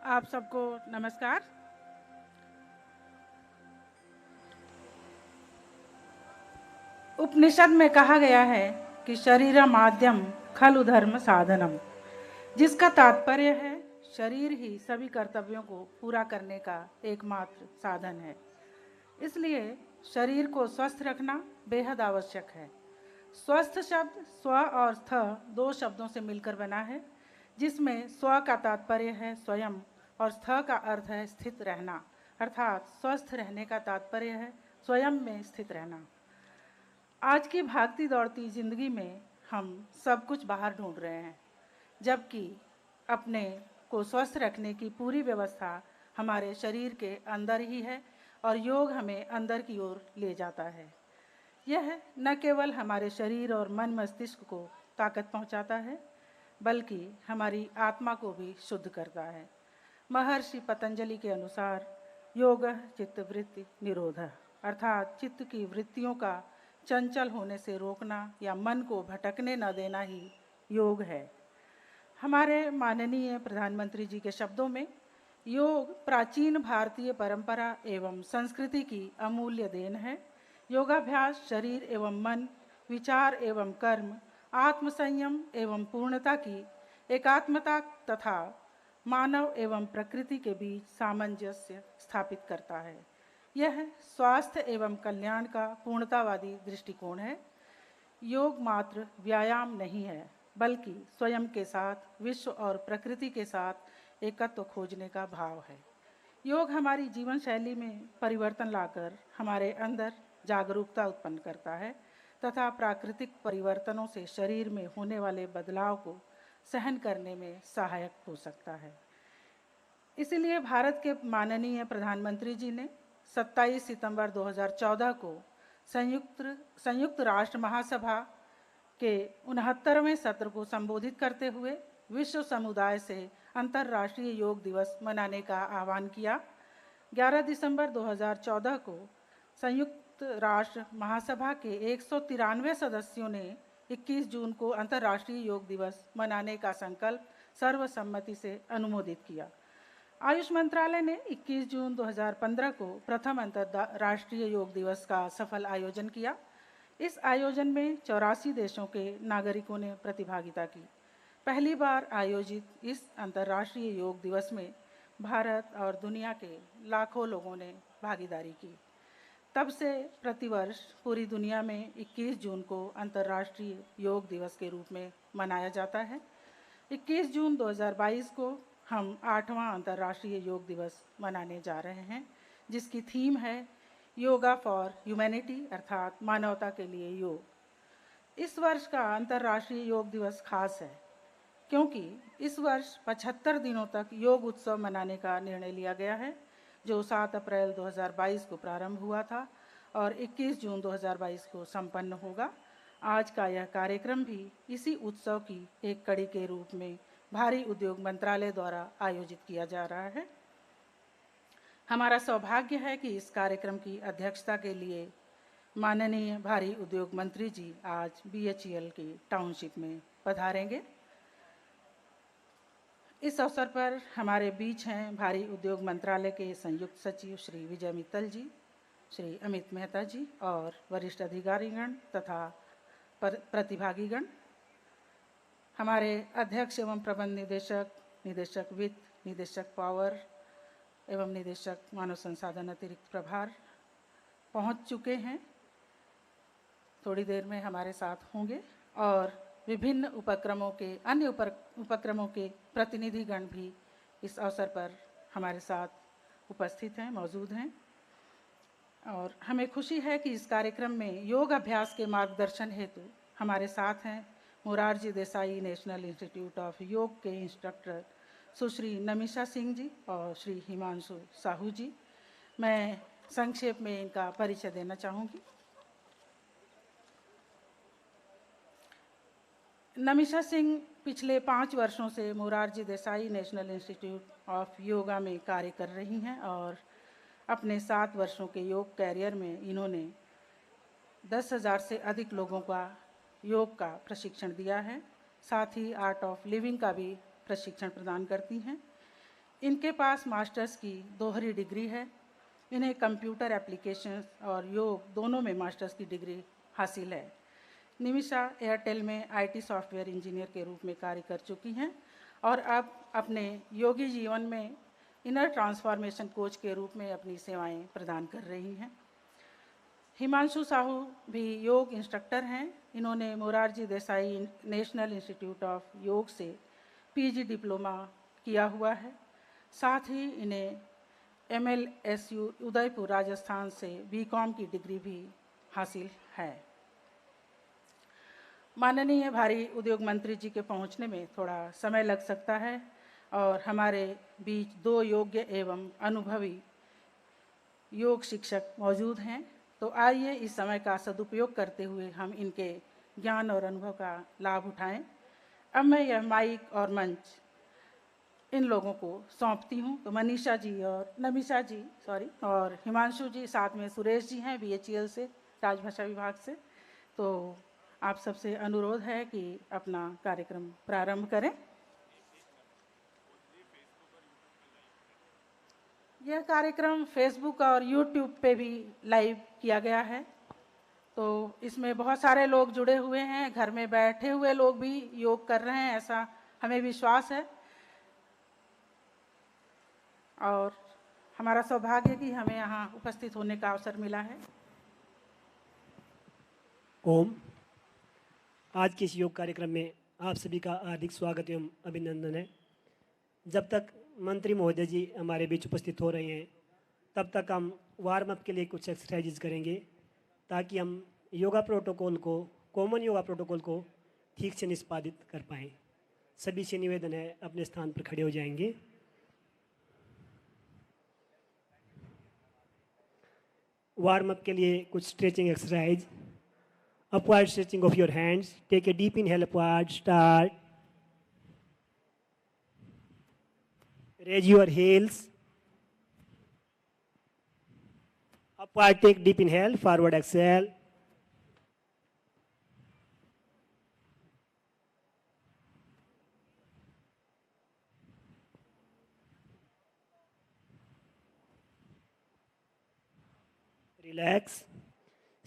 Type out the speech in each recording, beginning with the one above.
आप सबको नमस्कार। उपनिषद में कहा गया है कि शरीरम माध्यम खलु धर्म साधनम, जिसका तात्पर्य है शरीर ही सभी कर्तव्यों को पूरा करने का एकमात्र साधन है। इसलिए शरीर को स्वस्थ रखना बेहद आवश्यक है। स्वस्थ शब्द स्व और स्थ दो शब्दों से मिलकर बना है, जिसमें स्व का तात्पर्य है स्वयं और स्थ का अर्थ है स्थित रहना, अर्थात स्वस्थ रहने का तात्पर्य है स्वयं में स्थित रहना। आज की भागती दौड़ती जिंदगी में हम सब कुछ बाहर ढूंढ रहे हैं, जबकि अपने को स्वस्थ रखने की पूरी व्यवस्था हमारे शरीर के अंदर ही है और योग हमें अंदर की ओर ले जाता है। यह न केवल हमारे शरीर और मन मस्तिष्क को ताकत पहुंचाता है, बल्कि हमारी आत्मा को भी शुद्ध करता है। महर्षि पतंजलि के अनुसार योग चित्तवृत्ति निरोध, अर्थात चित्त की वृत्तियों का चंचल होने से रोकना या मन को भटकने न देना ही योग है। हमारे माननीय प्रधानमंत्री जी के शब्दों में योग प्राचीन भारतीय परंपरा एवं संस्कृति की अमूल्य देन है। योगाभ्यास शरीर एवं मन, विचार एवं कर्म, आत्मसंयम एवं पूर्णता की एकात्मता तथा मानव एवं प्रकृति के बीच सामंजस्य स्थापित करता है। यह स्वास्थ्य एवं कल्याण का पूर्णतावादी दृष्टिकोण है। योग मात्र व्यायाम नहीं है, बल्कि स्वयं के साथ, विश्व और प्रकृति के साथ एकत्व खोजने का भाव है। योग हमारी जीवन शैली में परिवर्तन लाकर हमारे अंदर जागरूकता उत्पन्न करता है तथा प्राकृतिक परिवर्तनों से शरीर में होने वाले बदलाव को सहन करने में सहायक हो सकता है। इसीलिए भारत के माननीय प्रधानमंत्री जी ने 27 सितंबर 2014 को संयुक्त राष्ट्र महासभा के 69वें सत्र को संबोधित करते हुए विश्व समुदाय से अंतर्राष्ट्रीय योग दिवस मनाने का आह्वान किया। 11 दिसंबर 2014 को संयुक्त राष्ट्र महासभा के 193 सदस्यों ने 21 जून को अंतर्राष्ट्रीय योग दिवस मनाने का संकल्प सर्वसम्मति से अनुमोदित किया। आयुष मंत्रालय ने 21 जून 2015 को प्रथम अंतर्राष्ट्रीय योग दिवस का सफल आयोजन किया। इस आयोजन में 84 देशों के नागरिकों ने प्रतिभागिता की। पहली बार आयोजित इस अंतर्राष्ट्रीय योग दिवस में भारत और दुनिया के लाखों लोगों ने भागीदारी की। तब से प्रतिवर्ष पूरी दुनिया में 21 जून को अंतर्राष्ट्रीय योग दिवस के रूप में मनाया जाता है। 21 जून 2022 को हम 8वां अंतर्राष्ट्रीय योग दिवस मनाने जा रहे हैं, जिसकी थीम है योगा फॉर ह्यूमैनिटी, अर्थात मानवता के लिए योग। इस वर्ष का अंतर्राष्ट्रीय योग दिवस खास है क्योंकि इस वर्ष 75 दिनों तक योग उत्सव मनाने का निर्णय लिया गया है, जो 7 अप्रैल 2022 को प्रारंभ हुआ था और 21 जून 2022 को संपन्न होगा। आज का यह कार्यक्रम भी इसी उत्सव की एक कड़ी के रूप में भारी उद्योग मंत्रालय द्वारा आयोजित किया जा रहा है। हमारा सौभाग्य है कि इस कार्यक्रम की अध्यक्षता के लिए माननीय भारी उद्योग मंत्री जी आज BHEL की टाउनशिप में पधारेंगे। इस अवसर पर हमारे बीच हैं भारी उद्योग मंत्रालय के संयुक्त सचिव श्री विजय मित्तल जी, श्री अमित मेहता जी और वरिष्ठ अधिकारीगण तथा प्रतिभागीगण। हमारे अध्यक्ष एवं प्रबंध निदेशक, निदेशक वित्त, निदेशक पावर एवं निदेशक मानव संसाधन अतिरिक्त प्रभार पहुंच चुके हैं, थोड़ी देर में हमारे साथ होंगे और विभिन्न उपक्रमों के अन्य उपक्रमों के प्रतिनिधिगण भी इस अवसर पर हमारे साथ उपस्थित हैं, मौजूद हैं। और हमें खुशी है कि इस कार्यक्रम में योग अभ्यास के मार्गदर्शन हेतु हमारे साथ हैं Morarji Desai national institute of योग के इंस्ट्रक्टर सुश्री नमिशा सिंह जी और श्री हिमांशु साहू जी। मैं संक्षेप में इनका परिचय देना चाहूँगी। नमिशा सिंह पिछले 5 वर्षों से Morarji Desai national institute of yoga में कार्य कर रही हैं और अपने 7 वर्षों के योग कैरियर में इन्होंने 10,000 से अधिक लोगों का योग का प्रशिक्षण दिया है। साथ ही आर्ट ऑफ लिविंग का भी प्रशिक्षण प्रदान करती हैं। इनके पास मास्टर्स की दोहरी डिग्री है। इन्हें कंप्यूटर एप्लीकेशंस और योग दोनों में मास्टर्स की डिग्री हासिल है। निमिषा एयरटेल में आईटी सॉफ्टवेयर इंजीनियर के रूप में कार्य कर चुकी हैं और अब अपने योगी जीवन में इनर ट्रांसफॉर्मेशन कोच के रूप में अपनी सेवाएं प्रदान कर रही हैं। हिमांशु साहू भी योग इंस्ट्रक्टर हैं। इन्होंने Morarji Desai national institute of योग से पीजी डिप्लोमा किया हुआ है। साथ ही इन्हें MLSU उदयपुर राजस्थान से बीकॉम की डिग्री भी हासिल है। माननीय भारी उद्योग मंत्री जी के पहुंचने में थोड़ा समय लग सकता है और हमारे बीच दो योग्य एवं अनुभवी योग शिक्षक मौजूद हैं, तो आइए इस समय का सदुपयोग करते हुए हम इनके ज्ञान और अनुभव का लाभ उठाएं। अब मैं यह माइक और मंच इन लोगों को सौंपती हूं। तो मनीषा जी और नमिषा जी और हिमांशु जी, साथ में सुरेश जी हैं BHEL से, राजभाषा विभाग से। तो आप सबसे अनुरोध है कि अपना कार्यक्रम प्रारंभ करें। यह कार्यक्रम फेसबुक और यूट्यूब पे भी लाइव किया गया है, तो इसमें बहुत सारे लोग जुड़े हुए हैं। घर में बैठे हुए लोग भी योग कर रहे हैं, ऐसा हमें विश्वास है। और हमारा सौभाग्य कि हमें यहाँ उपस्थित होने का अवसर मिला है। ओम। आज के इस योग कार्यक्रम में आप सभी का हार्दिक स्वागत एवं अभिनंदन है। जब तक मंत्री महोदय जी हमारे बीच उपस्थित हो रहे हैं, तब तक हम वार्म अप के लिए कुछ एक्सरसाइजेज करेंगे ताकि हम योगा प्रोटोकॉल को, कॉमन योगा प्रोटोकॉल को ठीक से निष्पादित कर पाएँ। सभी से निवेदन है, अपने स्थान पर खड़े हो जाएंगे। वार्म अप के लिए कुछ stretching exercise. Upward stretching of your hands. Take a deep inhale upward. Start. Raise your heels. Upward, take deep inhale. Forward, exhale. Relax.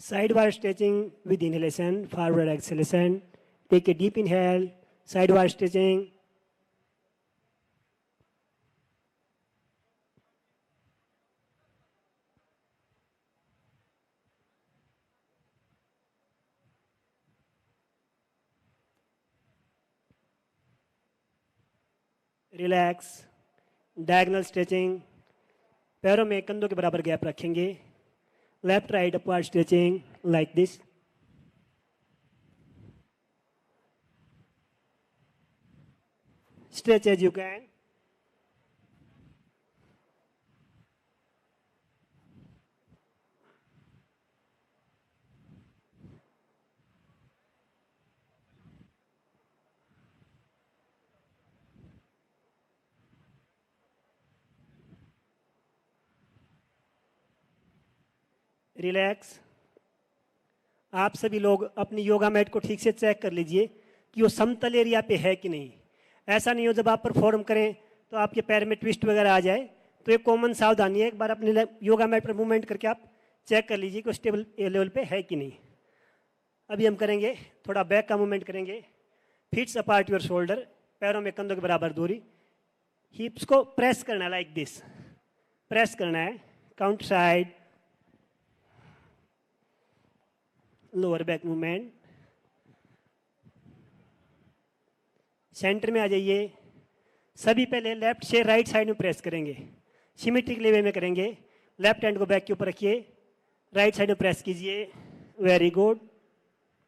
Sideward stretching with inhalation, forward exhalation. Take a deep inhale, sideward stretching. Relax. Diagonal stretching. पैरों में कंधों के बराबर gap रखेंगे. Left, right, upward stretching like this. Stretch as you can. Relax. आप सभी लोग अपनी योगा मैट को ठीक से चेक कर लीजिए कि वो समतल एरिया पे है कि नहीं। ऐसा नहीं हो जब आप परफॉर्म करें तो आपके पैर में ट्विस्ट वगैरह आ जाए। तो एक कॉमन सावधानी है, एक बार अपने योगा मैट पर मूवमेंट करके आप चेक कर लीजिए कि स्टेबल लेवल पे है कि नहीं। अभी हम करेंगे थोड़ा बैक का मूवमेंट करेंगे। फिट्स अपार्ट योर शोल्डर, पैरों में कंधों के बराबर दूरी। हिप्स को प्रेस करना है लाइक दिस, प्रेस करना है। Counter side, lower back movement. Centre में आ जाइए। सभी पहले लेफ्ट से राइट साइड में प्रेस करेंगे, सिमेट्रिकली वे में करेंगे। लेफ्ट हैंड को बैक के ऊपर रखिए, राइट साइड में प्रेस कीजिए। Very good.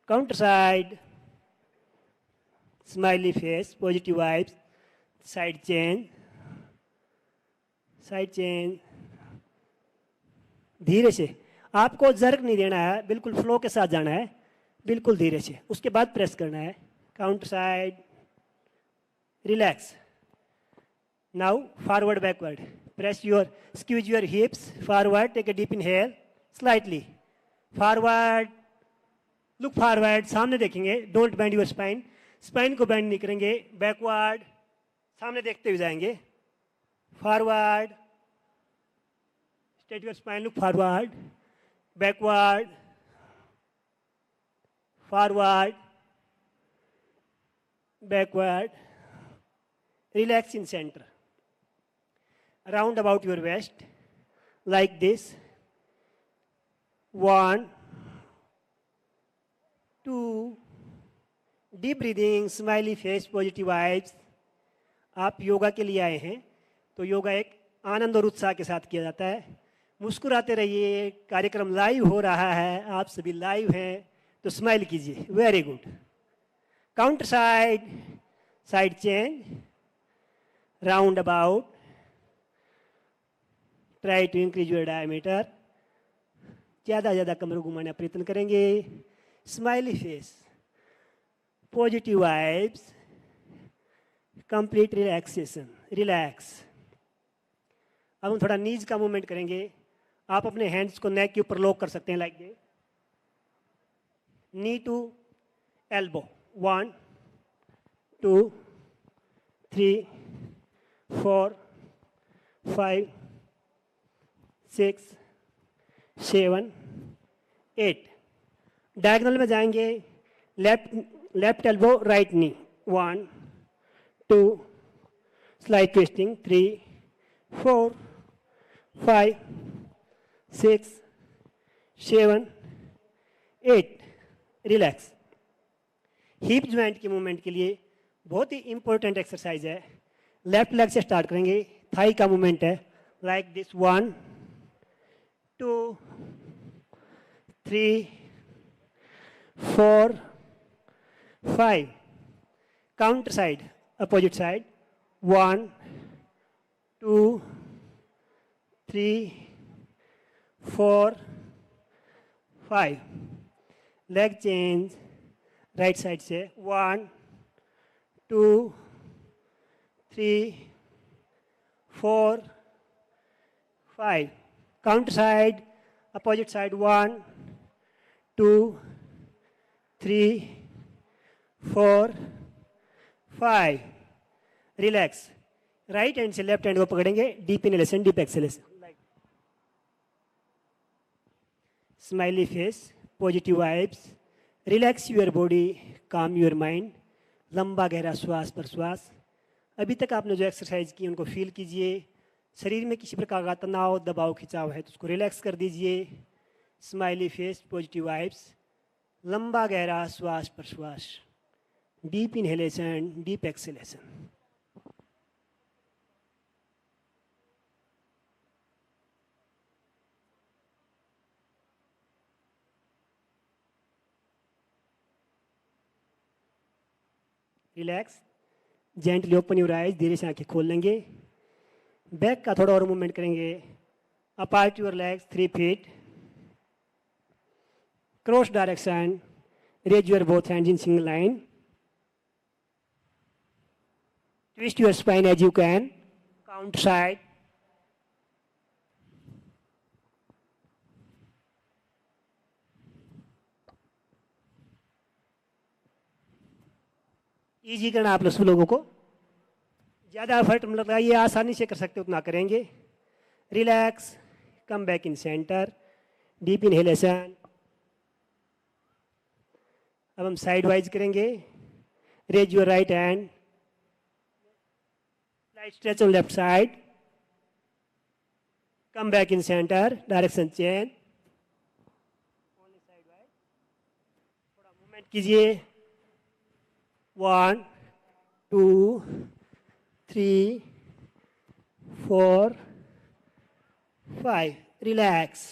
Counter side, smiley face, positive vibes. Side change, side change. धीरे से, आपको जर्क नहीं देना है, बिल्कुल फ्लो के साथ जाना है, बिल्कुल धीरे से। उसके बाद प्रेस करना है। Counter side, relax. Now forward backward, press your, squeeze your hips forward. Take a deep inhale, slightly forward, look forward, सामने देखेंगे। Don't bend your spine, spine को बेंड नहीं करेंगे। बैकवर्ड, सामने देखते हुए जाएंगे। forward, straight your spine, look forward, backward, forward, backward, relax in center, round about your waist, like this, 1, 2, deep breathing, smiley face, positive vibes. आप योगा के लिए आए हैं तो योगा एक आनंद और उत्साह के साथ किया जाता है. मुस्कुराते रहिए, कार्यक्रम लाइव हो रहा है, आप सभी लाइव हैं तो स्माइल कीजिए. Very good. Counter side, side change, round about, try to increase your diameter. ज़्यादा कमर घुमाने का प्रयत्न करेंगे. Smiley face, positive vibes, complete relaxation, relax. अब हम थोड़ा नीज का मूवमेंट करेंगे. आप अपने हैंड्स को नेक के ऊपर लॉक कर सकते हैं, like this. Knee to elbow, 1, 2, 3, 4, 5, 6, 7, 8. Diagonal में जाएंगे. Left elbow, right knee, 1, 2, slide twisting, 3, 4, 5, 6, 7, 8. Relax. Hip joint के मूवमेंट के लिए बहुत ही इंपॉर्टेंट एक्सरसाइज है. लेफ्ट लेग से स्टार्ट करेंगे. थाई का मूवमेंट है, like this, 1, 2, 3, 4, 5. Counter side, opposite side, 1, 2, 3, 4, 5. Leg change right side से, 1, 2, 3, 4, 5. Counter side, opposite side, 1, 2, 3, 4, 5. Relax. Right hand से लेफ्ट हैंड को पकड़ेंगे. Deep inhalation, deep exhalation. Smiley face, positive vibes, relax your body, काम your mind. लंबा गहरा श्वास प्रश्वास. अभी तक आपने जो एक्सरसाइज की उनको फील कीजिए. शरीर में किसी प्रकार का तनाव, दबाव, खिंचाव है तो उसको रिलैक्स कर दीजिए. स्माइली फेस, पॉजिटिव वाइब्स, लंबा गहरा श्वास प्रश्वास, deep inhalation, deep exhalation. Relax. Gently open your eyes. धीरे से आंखें खोल लेंगे. बैक का थोड़ा और मूवमेंट करेंगे. Apart your legs 3 feet. Cross direction. Raise your both hands in single line. Twist your spine as you can. Count side. Easy करना आप लोगों को. ज़्यादा एफर्ट मतलब लगाइए, आसानी से कर सकते उतना करेंगे. Relax. Come back in centre. Deep inhalation. अब हम साइड वाइज करेंगे. Raise your right hand. Light stretch on left side. Come back in centre. Direction change. थोड़ा मूवमेंट कीजिए. 1, 2, 3, 4, 5. Relax.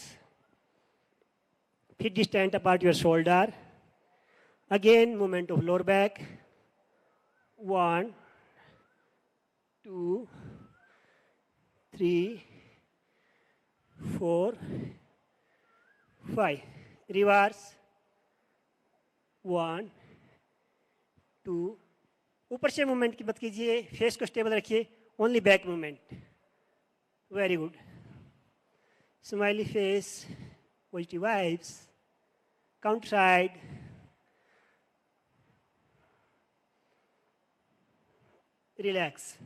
Feet distant apart your shoulder. Again, movement of lower back. 1, 2, 3, 4, 5. Reverse. 1, 2. ऊपर से movement की मत कीजिए. Face को stable रखिए. Only back movement. Very good. Smiley face, positive vibes. Count side. Relax.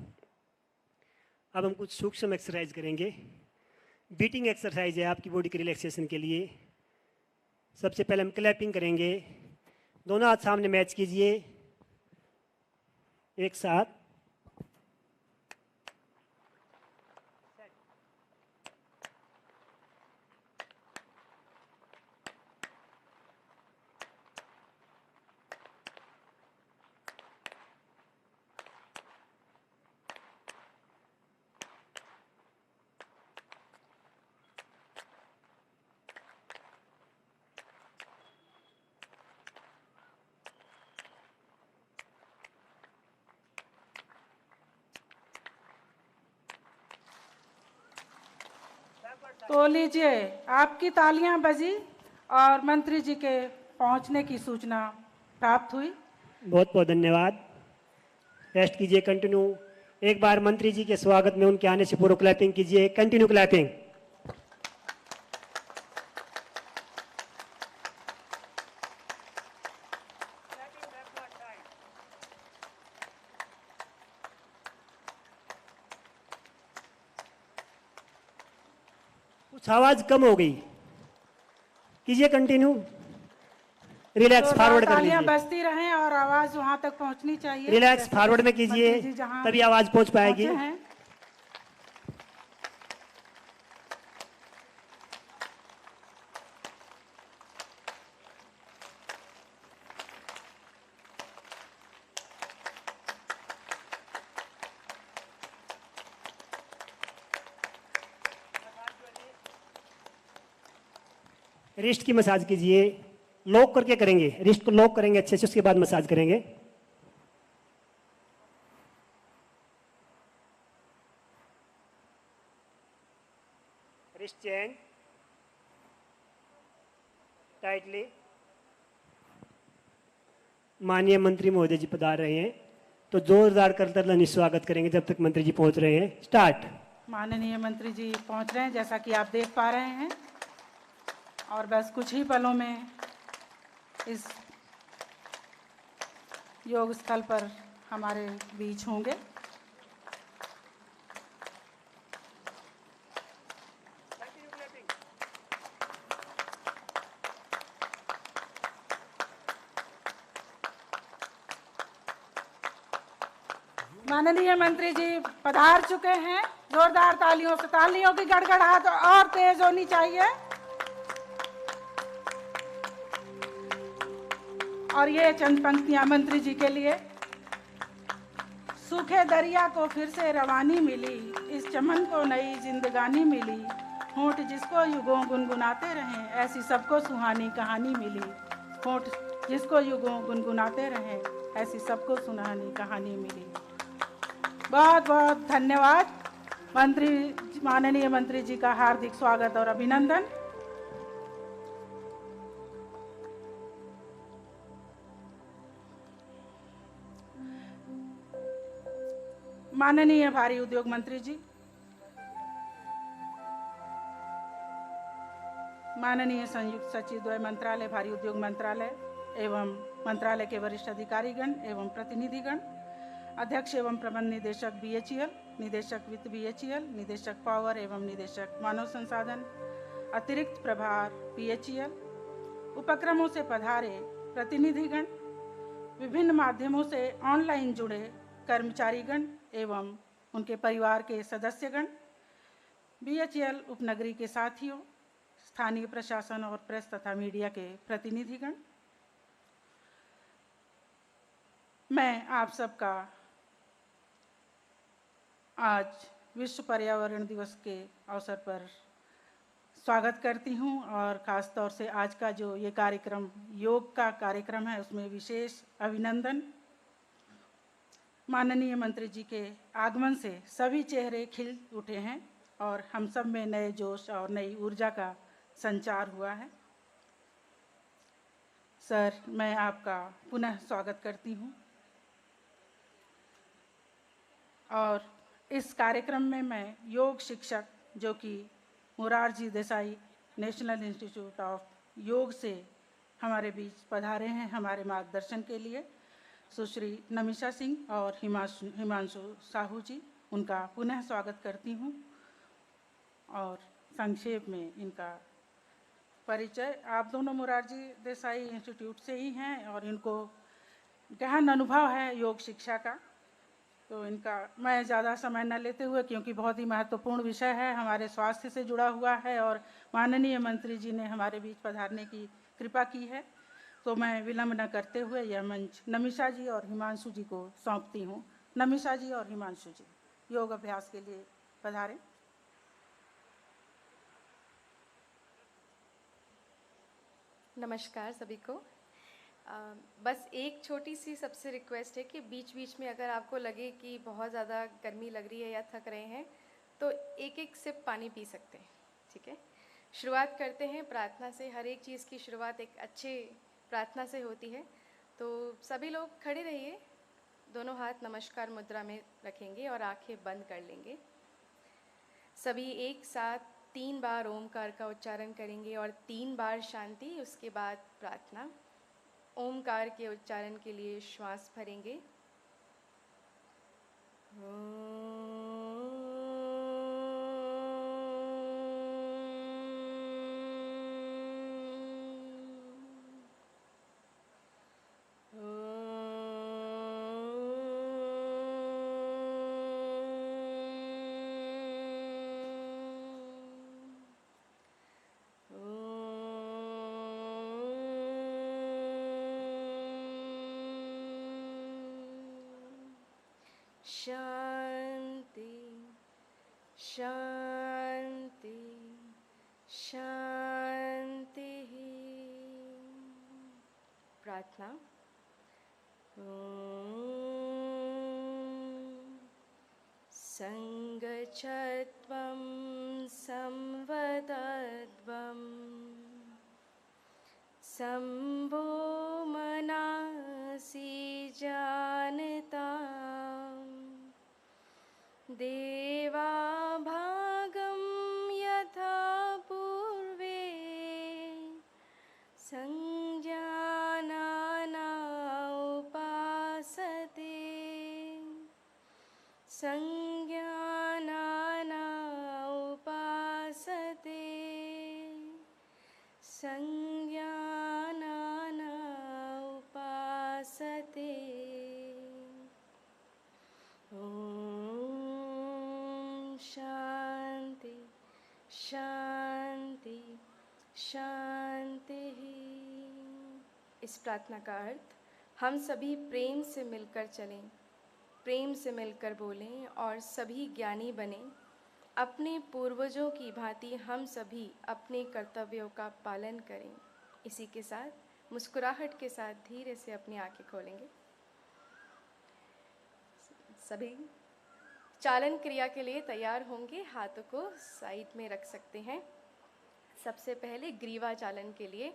अब हम कुछ सूक्ष्म एक्सरसाइज करेंगे। बीटिंग एक्सरसाइज है आपकी बॉडी के रिलैक्सेशन के लिए। सबसे पहले हम क्लैपिंग करेंगे। दोनों हाथ सामने मैच कीजिए एक साथ। तो लीजिए, आपकी तालियां बजी और मंत्री जी के पहुंचने की सूचना प्राप्त हुई। बहुत बहुत धन्यवाद। रेस्ट कीजिए, कंटिन्यू। एक बार मंत्री जी के स्वागत में उनके आने से पूर्व क्लैपिंग कीजिए। Continue clapping. कुछ आवाज कम हो गई, कीजिए कंटिन्यू। रिलैक्स तो फॉरवर्ड कर तालियां लीजिए। बजती रहें और आवाज वहां तक पहुंचनी चाहिए। रिलैक्स जैसे फॉरवर्ड में मंत्री कीजिए, जी जहां तभी आवाज पहुंच पाएगी। पहुंचे हैं। रिस्ट की मसाज कीजिए। लॉक करके करेंगे, रिस्ट को लॉक करेंगे अच्छे से, उसके बाद मसाज करेंगे। Wrist change tightly. माननीय मंत्री महोदय जी पधार रहे हैं, तो जोरदार करतल स्वागत करेंगे जब तक मंत्री जी पहुंच रहे हैं। स्टार्ट। माननीय मंत्री जी पहुंच रहे हैं, जैसा कि आप देख पा रहे हैं, और बस कुछ ही पलों में इस योग स्थल पर हमारे बीच होंगे। माननीय मंत्री जी पधार चुके हैं। जोरदार तालियों से, तालियों की गड़गड़ाहट और तेज होनी चाहिए। और ये चंद पंक्तियां मंत्री जी के लिए। सूखे दरिया को फिर से रवानी मिली, इस चमन को नई जिंदगानी मिली, होंठ जिसको युगों गुनगुनाते रहें, ऐसी सबको सुहानी कहानी मिली। होंठ जिसको युगों गुनगुनाते रहें, ऐसी सबको सुहानी कहानी मिली। बहुत बहुत धन्यवाद। माननीय मंत्री जी का हार्दिक स्वागत और अभिनंदन। माननीय भारी उद्योग मंत्री जी, माननीय संयुक्त सचिव द्वय मंत्रालय भारी उद्योग मंत्रालय एवं मंत्रालय के वरिष्ठ अधिकारीगण एवं प्रतिनिधिगण, अध्यक्ष एवं प्रबंध निदेशक BHEL, निदेशक वित्त BHEL, निदेशक पावर एवं निदेशक मानव संसाधन, अतिरिक्त प्रभार BHEL, उपक्रमों से पधारे प्रतिनिधिगण, विभिन्न माध्यमों से ऑनलाइन जुड़े कर्मचारीगण एवं उनके परिवार के सदस्यगण, BHEL उपनगरी के साथियों, स्थानीय प्रशासन और प्रेस तथा मीडिया के प्रतिनिधिगण, मैं आप सबका आज विश्व पर्यावरण दिवस के अवसर पर स्वागत करती हूं। और ख़ास तौर से आज का जो ये कार्यक्रम योग का कार्यक्रम है, उसमें विशेष अभिनंदन। माननीय मंत्री जी के आगमन से सभी चेहरे खिल उठे हैं और हम सब में नए जोश और नई ऊर्जा का संचार हुआ है। सर, मैं आपका पुनः स्वागत करती हूं। और इस कार्यक्रम में मैं योग शिक्षक, जो कि Morarji Desai national institute of योग से हमारे बीच पधारे हैं हमारे मार्गदर्शन के लिए, सुश्री नमिशा सिंह और हिमांशु साहू जी, उनका पुनः स्वागत करती हूँ। और संक्षेप में इनका परिचय, आप दोनों मोरारजी देसाई इंस्टीट्यूट से ही हैं और इनको गहन अनुभव है योग शिक्षा का। तो इनका मैं ज़्यादा समय न लेते हुए, क्योंकि बहुत ही महत्वपूर्ण विषय है, हमारे स्वास्थ्य से जुड़ा हुआ है और माननीय मंत्री जी ने हमारे बीच पधारने की कृपा की है, तो मैं विलंब न करते हुए यह मंच नमिषा जी और हिमांशु जी को सौंपती हूँ। नमिषा जी और हिमांशु जी योग अभ्यास के लिए पधारें। नमस्कार सभी को। बस एक छोटी सी सबसे रिक्वेस्ट है कि बीच बीच में अगर आपको लगे कि बहुत ज़्यादा गर्मी लग रही है या थक रहे हैं तो एक एक सिप पानी पी सकते हैं, ठीक है। शुरुआत करते हैं प्रार्थना से। हर एक चीज़ की शुरुआत एक अच्छे प्रार्थना से होती है। तो सभी लोग खड़े रहिए, दोनों हाथ नमस्कार मुद्रा में रखेंगे और आंखें बंद कर लेंगे। सभी एक साथ 3 बार ओमकार का उच्चारण करेंगे और 3 बार शांति, उसके बाद प्रार्थना। ओमकार के उच्चारण के लिए श्वास भरेंगे। शांति शांति शांति। प्रार्थना। संगच्छत्वं संवदध्वं शम्भो मनासि जानताम् देवाभागं यथा पूर्वे संज्ञानाना उपासते संज्ञानाना उपासते संज्ञानाना उपासते। ओम शांति शांति शांति। इस प्रार्थना का अर्थ, हम सभी प्रेम से मिलकर चलें, प्रेम से मिलकर बोलें और सभी ज्ञानी बने। अपने पूर्वजों की भांति हम सभी अपने कर्तव्यों का पालन करें। इसी के साथ मुस्कुराहट के साथ धीरे से अपनी आंखें खोलेंगे। सभी चालन क्रिया के लिए तैयार होंगे, हाथों को साइड में रख सकते हैं। सबसे पहले ग्रीवा चालन के लिए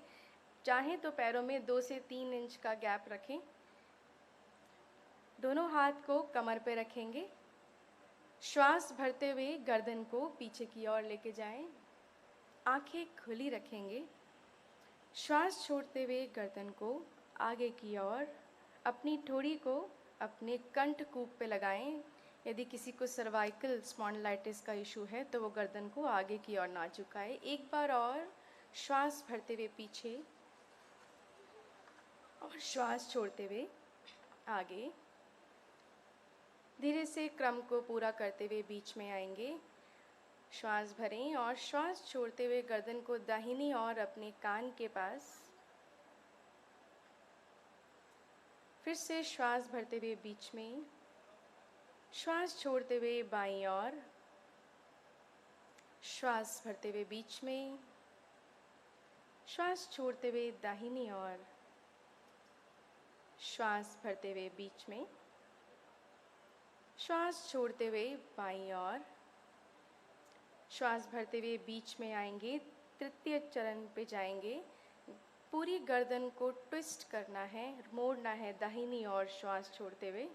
चाहें तो पैरों में 2 से 3 इंच का गैप रखें। दोनों हाथ को कमर पे रखेंगे। श्वास भरते हुए गर्दन को पीछे की ओर लेके जाएं। आंखें खुली रखेंगे। श्वास छोड़ते हुए गर्दन को आगे की ओर, अपनी ठोड़ी को अपने कंठकूप पे लगाएं। यदि किसी को सर्वाइकल स्पॉन्डिलाइटिस का इशू है तो वो गर्दन को आगे की ओर ना झुकाए। एक बार और श्वास भरते हुए पीछे और श्वास छोड़ते हुए आगे। धीरे से क्रम को पूरा करते हुए बीच में आएंगे। श्वास भरें और श्वास छोड़ते हुए गर्दन को दाहिनी ओर अपने कान के पास। फिर से श्वास भरते हुए बीच में, श्वास छोड़ते हुए बाईं ओर, श्वास भरते हुए बीच में, श्वास छोड़ते हुए दाहिनी ओर, श्वास भरते हुए बीच में, श्वास छोड़ते हुए बाईं ओर, श्वास भरते हुए बीच में आएंगे। तृतीय चरण पे जाएंगे। पूरी गर्दन को ट्विस्ट करना है, मोड़ना है दाहिनी ओर श्वास छोड़ते हुए।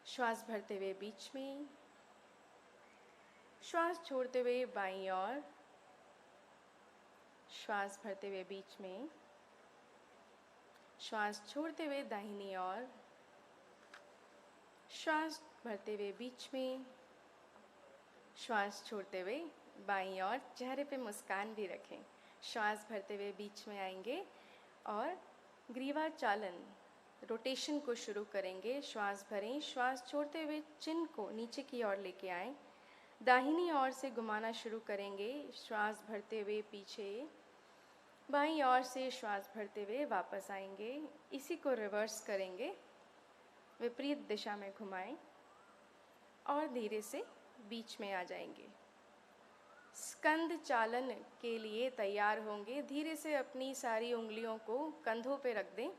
श्वास भरते हुए बीच में, श्वास छोड़ते हुए बाईं ओर, श्वास भरते हुए बीच में, श्वास छोड़ते हुए दाहिनी ओर, श्वास भरते हुए बीच में, श्वास छोड़ते हुए बाईं ओर, चेहरे पे मुस्कान भी रखें। श्वास भरते हुए बीच में आएंगे और ग्रीवा चालन रोटेशन को शुरू करेंगे। श्वास भरें, श्वास छोड़ते हुए चिन को नीचे की ओर लेके आएं। दाहिनी ओर से घुमाना शुरू करेंगे। श्वास भरते हुए पीछे, बाईं ओर से श्वास भरते हुए वापस आएंगे। इसी को रिवर्स करेंगे, विपरीत दिशा में घुमाएं और धीरे से बीच में आ जाएंगे। स्कंद चालन के लिए तैयार होंगे। धीरे से अपनी सारी उंगलियों को कंधों पे रख दें।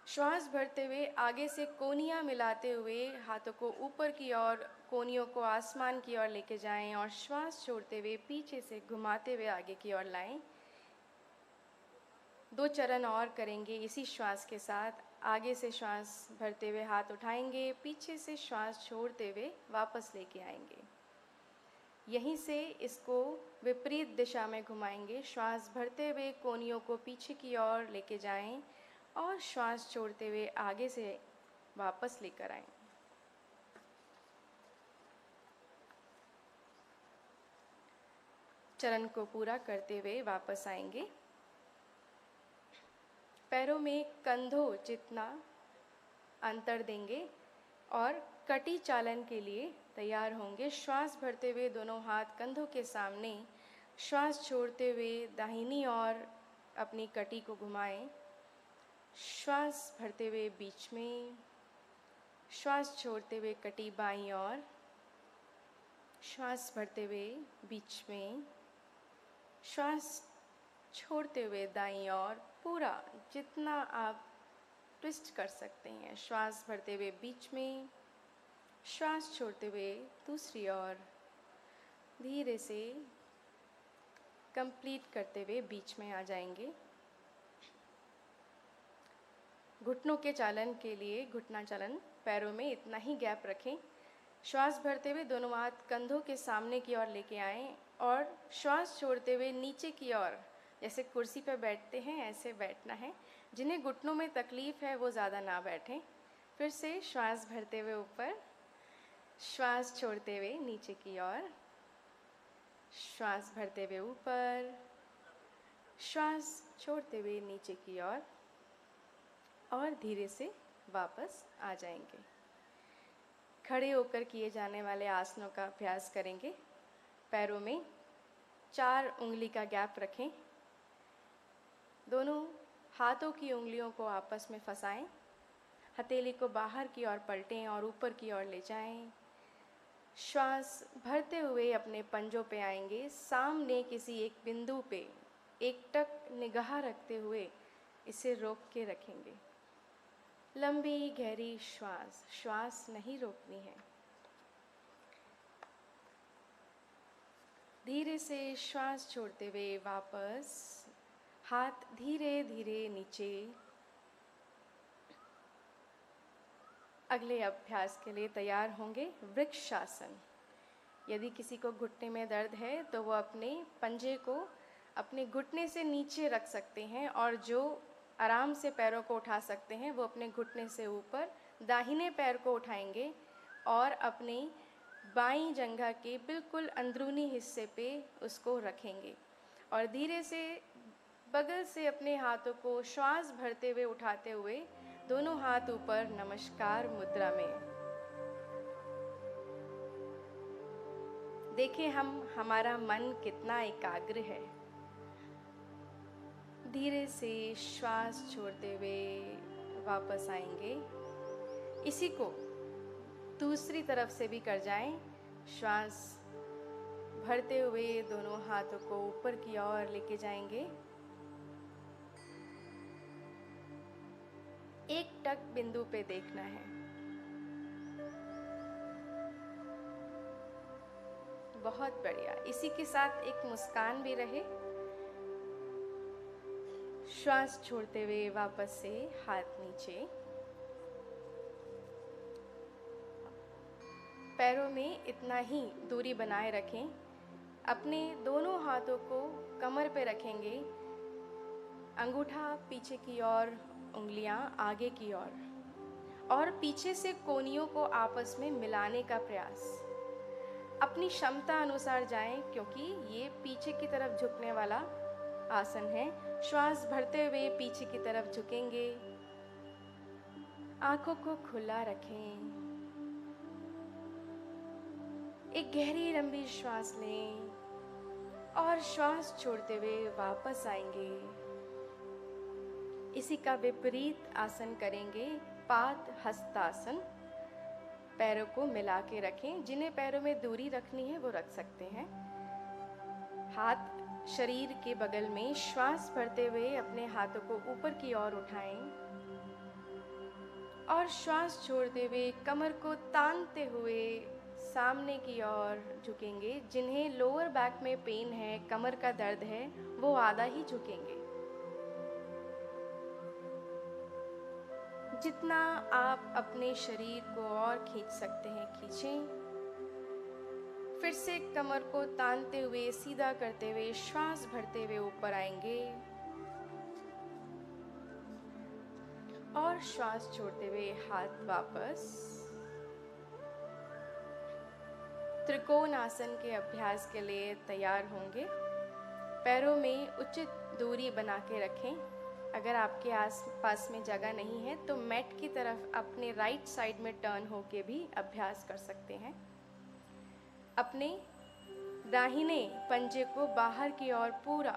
श्वास भरते हुए आगे से कोनियाँ मिलाते हुए हाथों को ऊपर की ओर, कोनियों को आसमान की ओर लेके जाएं और श्वास छोड़ते हुए पीछे से घुमाते हुए आगे की ओर लाएं। 2 चरण और करेंगे इसी श्वास के साथ। आगे से श्वास भरते हुए हाथ उठाएंगे, पीछे से श्वास छोड़ते हुए वापस लेके आएंगे। यहीं से इसको विपरीत दिशा में घुमाएंगे। श्वास भरते हुए कोनियों को पीछे की ओर लेके जाएं और श्वास छोड़ते हुए आगे से वापस लेकर आएं। चरण को पूरा करते हुए वापस आएंगे। पैरों में कंधों जितना अंतर देंगे और कटी चालन के लिए तैयार होंगे। श्वास भरते हुए दोनों हाथ कंधों के सामने, श्वास छोड़ते हुए दाहिनी ओर अपनी कटी को घुमाएं। श्वास भरते हुए बीच में, श्वास छोड़ते हुए कटी बाईं ओर, श्वास भरते हुए बीच में, श्वास छोड़ते हुए दाईं ओर, पूरा जितना आप ट्विस्ट कर सकते हैं। श्वास भरते हुए बीच में, श्वास छोड़ते हुए दूसरी ओर, धीरे से कंप्लीट करते हुए बीच में आ जाएंगे। घुटनों के चालन के लिए घुटना चालन, पैरों में इतना ही गैप रखें। श्वास भरते हुए दोनों हाथ कंधों के सामने की ओर लेके आएं और श्वास छोड़ते हुए नीचे की ओर, जैसे कुर्सी पर बैठते हैं ऐसे बैठना है। जिन्हें घुटनों में तकलीफ़ है वो ज़्यादा ना बैठें। फिर से श्वास भरते हुए ऊपर, श्वास छोड़ते हुए नीचे की ओर, श्वास भरते हुए ऊपर, श्वास छोड़ते हुए नीचे की ओर और धीरे से वापस आ जाएंगे। खड़े होकर किए जाने वाले आसनों का अभ्यास करेंगे। पैरों में 4 उंगली का गैप रखें। दोनों हाथों की उंगलियों को आपस में फंसाएं। हथेली को बाहर की ओर पलटें और ऊपर की ओर ले जाएं। श्वास भरते हुए अपने पंजों पे आएंगे। सामने किसी एक बिंदु पे एकटक निगाह रखते हुए इसे रोक के रखेंगे। लंबी गहरी श्वास, श्वास नहीं रोकनी है। धीरे से श्वास छोड़ते हुए वापस, हाथ धीरे धीरे नीचे। अगले अभ्यास के लिए तैयार होंगे। वृक्षासन। यदि किसी को घुटने में दर्द है तो वो अपने पंजे को अपने घुटने से नीचे रख सकते हैं और जो आराम से पैरों को उठा सकते हैं वो अपने घुटने से ऊपर दाहिने पैर को उठाएंगे और अपनी बाईं जंघा के बिल्कुल अंदरूनी हिस्से पे उसको रखेंगे और धीरे से बगल से अपने हाथों को श्वास भरते हुए उठाते हुए दोनों हाथ ऊपर नमस्कार मुद्रा में। देखें हमारा मन कितना एकाग्र है। धीरे से श्वास छोड़ते हुए वापस आएंगे। इसी को दूसरी तरफ से भी कर जाएं। श्वास भरते हुए दोनों हाथों को ऊपर की ओर लेके जाएंगे। एक टक बिंदु पे देखना है। बहुत बढ़िया। इसी के साथ एक मुस्कान भी रहे। श्वास छोड़ते हुए वापस से हाथ नीचे। पैरों में इतना ही दूरी बनाए रखें। अपने दोनों हाथों को कमर पे रखेंगे। अंगूठा पीछे की ओर, उंगलियां आगे की ओर और पीछे से कोहनियों को आपस में मिलाने का प्रयास। अपनी क्षमता अनुसार जाएं, क्योंकि ये पीछे की तरफ झुकने वाला आसन है। श्वास भरते हुए पीछे की तरफ झुकेंगे, आंखों को खुला रखें, एक गहरी लंबी श्वास लें और श्वास छोड़ते हुए वापस आएंगे। इसी का विपरीत आसन करेंगे, पाद हस्तासन। पैरों को मिला के रखें, जिन्हें पैरों में दूरी रखनी है वो रख सकते हैं। हाथ शरीर के बगल में, श्वास भरते हुए अपने हाथों को ऊपर की ओर उठाएं और श्वास छोड़ते हुए कमर को तानते हुए सामने की ओर झुकेंगे। जिन्हें लोअर बैक में पेन है, कमर का दर्द है, वो आधा ही झुकेंगे। जितना आप अपने शरीर को और खींच सकते हैं खींचें। फिर से कमर को तानते हुए सीधा करते हुए श्वास भरते हुए ऊपर आएंगे और श्वास छोड़ते हुए हाथ वापस। त्रिकोण आसन के अभ्यास के लिए तैयार होंगे। पैरों में उचित दूरी बना के रखें। अगर आपके आस पास में जगह नहीं है तो मैट की तरफ अपने राइट साइड में टर्न होके भी अभ्यास कर सकते हैं। अपने दाहिने पंजे को बाहर की ओर पूरा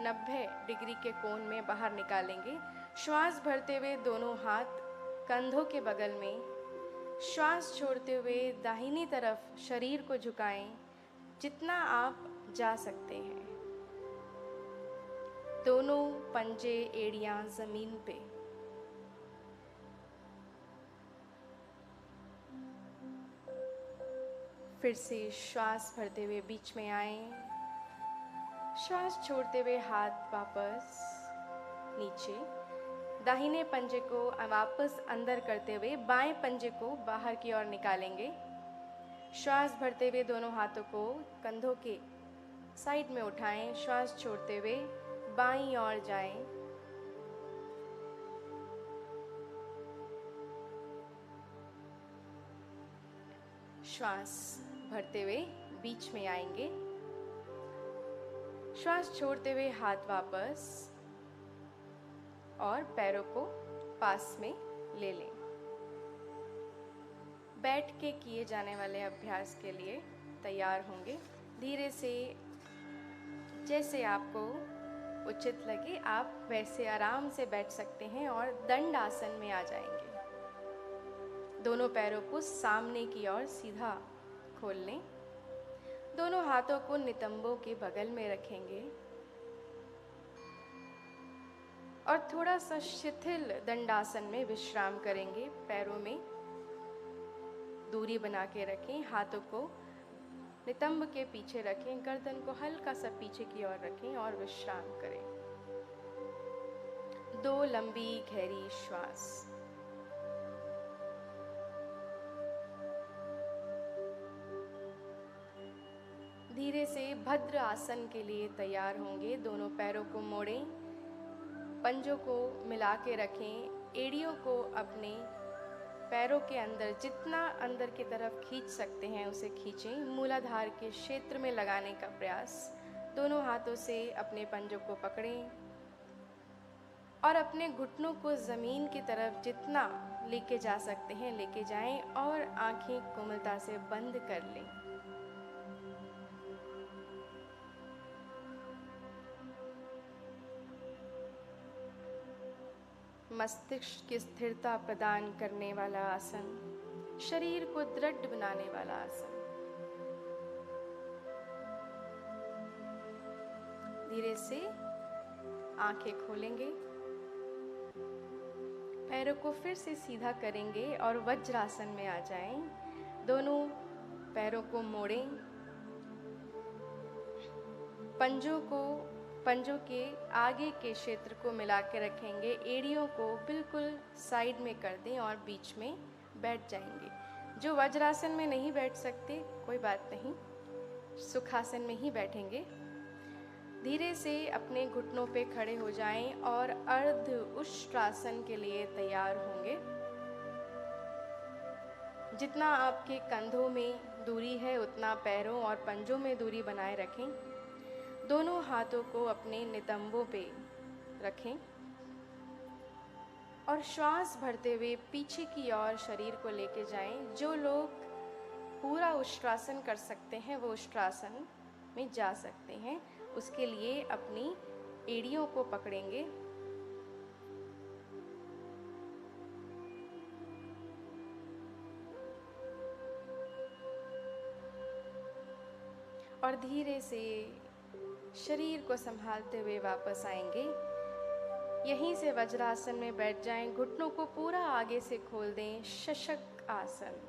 90 डिग्री के कोण में बाहर निकालेंगे। श्वास भरते हुए दोनों हाथ कंधों के बगल में, श्वास छोड़ते हुए दाहिनी तरफ शरीर को झुकाएं जितना आप जा सकते हैं। दोनों पंजे एड़ियां जमीन पे। फिर से श्वास भरते हुए बीच में आएं, श्वास छोड़ते हुए हाथ वापस नीचे। दाहिने पंजे को वापस अंदर करते हुए बाएं पंजे को बाहर की ओर निकालेंगे। श्वास भरते हुए दोनों हाथों को कंधों के साइड में उठाएं, श्वास छोड़ते हुए बाईं ओर जाएं। श्वास भरते हुए बीच में आएंगे, श्वास छोड़ते हुए हाथ वापस और पैरों को पास में ले लें। बैठ के किए जाने वाले अभ्यास के लिए तैयार होंगे। धीरे से जैसे आपको उचित लगे आप वैसे आराम से बैठ सकते हैं और दंड आसन में आ जाएंगे। दोनों पैरों को सामने की ओर सीधा खोल लें। दोनों हाथों को नितंबों के बगल में रखेंगे और थोड़ा सा शिथिल दंडासन में विश्राम करेंगे। पैरों में दूरी बना के रखें, हाथों को नितंब के पीछे रखें, गर्दन को हल्का सा पीछे की ओर रखें और विश्राम करें। 2 लंबी गहरी श्वास। धीरे से भद्र आसन के लिए तैयार होंगे। दोनों पैरों को मोड़ें, पंजों को मिला के रखें, एड़ियों को अपने पैरों के अंदर जितना अंदर की तरफ खींच सकते हैं उसे खींचें। मूलाधार के क्षेत्र में लगाने का प्रयास। दोनों हाथों से अपने पंजों को पकड़ें और अपने घुटनों को ज़मीन की तरफ जितना लेके जा सकते हैं लेके जाएं और आंखें कोमलता से बंद कर लें। मस्तिष्क की स्थिरता प्रदान करने वाला आसन, शरीर को दृढ़ बनाने वाला आसन। धीरे से आंखें खोलेंगे, पैरों को फिर से सीधा करेंगे और वज्रासन में आ जाएं। दोनों पैरों को मोड़ें, पंजों के आगे के क्षेत्र को मिला के रखेंगे, एड़ियों को बिल्कुल साइड में कर दें और बीच में बैठ जाएंगे। जो वज्रासन में नहीं बैठ सकते कोई बात नहीं, सुखासन में ही बैठेंगे। धीरे से अपने घुटनों पे खड़े हो जाएं और अर्ध उष्ट्रासन के लिए तैयार होंगे। जितना आपके कंधों में दूरी है उतना पैरों और पंजों में दूरी बनाए रखें। दोनों हाथों को अपने नितंबों पे रखें और श्वास भरते हुए पीछे की ओर शरीर को लेके जाएं। जो लोग पूरा उष्ट्रासन कर सकते हैं वो उष्ट्रासन में जा सकते हैं। उसके लिए अपनी एड़ियों को पकड़ेंगे और धीरे से शरीर को संभालते हुए वापस आएंगे। यहीं से वज्रासन में बैठ जाएं। घुटनों को पूरा आगे से खोल दें, शशक आसन।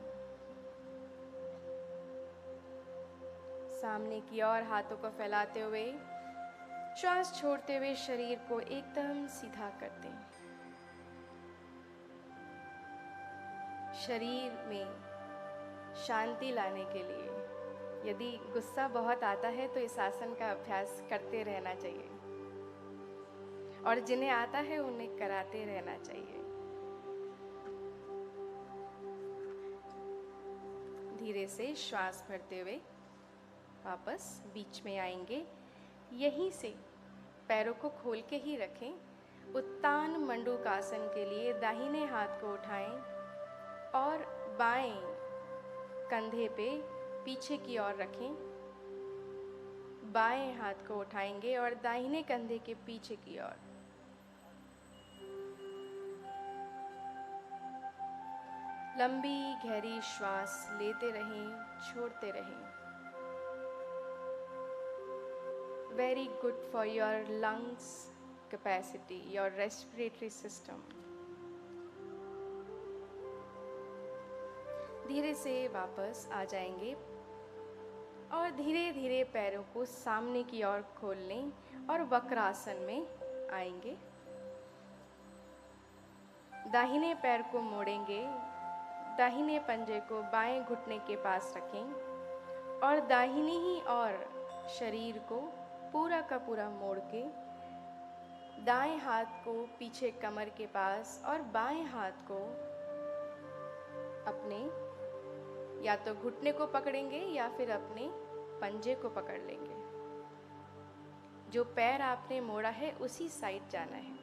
सामने की ओर हाथों को फैलाते हुए श्वास छोड़ते हुए शरीर को एकदम सीधा कर दें। शरीर में शांति लाने के लिए यदि गुस्सा बहुत आता है तो इस आसन का अभ्यास करते रहना चाहिए और जिन्हें आता है उन्हें कराते रहना चाहिए। धीरे से श्वास भरते हुए वापस बीच में आएंगे। यहीं से पैरों को खोल के ही रखें। उत्तान मंडूकासन के लिए दाहिने हाथ को उठाएं और बाएं कंधे पे पीछे की ओर रखें। बाएं हाथ को उठाएंगे और दाहिने कंधे के पीछे की ओर। लंबी गहरी श्वास लेते रहें, छोड़ते रहें। Very good for your lungs capacity, your respiratory system. धीरे से वापस आ जाएंगे और धीरे धीरे पैरों को सामने की ओर खोल लें और वक्रासन में आएंगे। दाहिने पैर को मोड़ेंगे, दाहिने पंजे को बाएं घुटने के पास रखें और दाहिनी ही ओर शरीर को पूरा का पूरा मोड़ के दाएं हाथ को पीछे कमर के पास और बाएं हाथ को अपने या तो घुटने को पकड़ेंगे या फिर अपने पंजे को पकड़ लेंगे। जो पैर आपने मोड़ा है उसी साइड जाना है।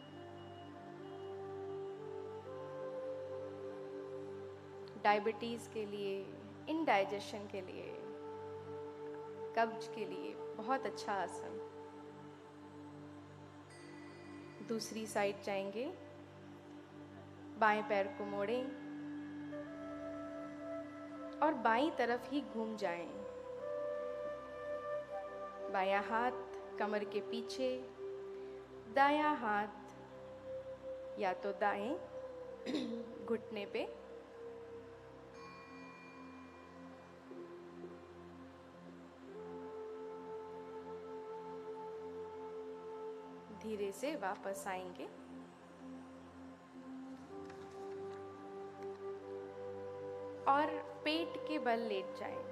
डायबिटीज के लिए, इनडाइजेशन के लिए, कब्ज के लिए बहुत अच्छा आसन। दूसरी साइड जाएंगे। बाएं पैर को मोड़ें और बाईं तरफ ही घूम जाएं। बायां हाथ कमर के पीछे, दायां हाथ या तो दाएं घुटने पे। धीरे से वापस आएंगे और पेट के बल लेट जाएं।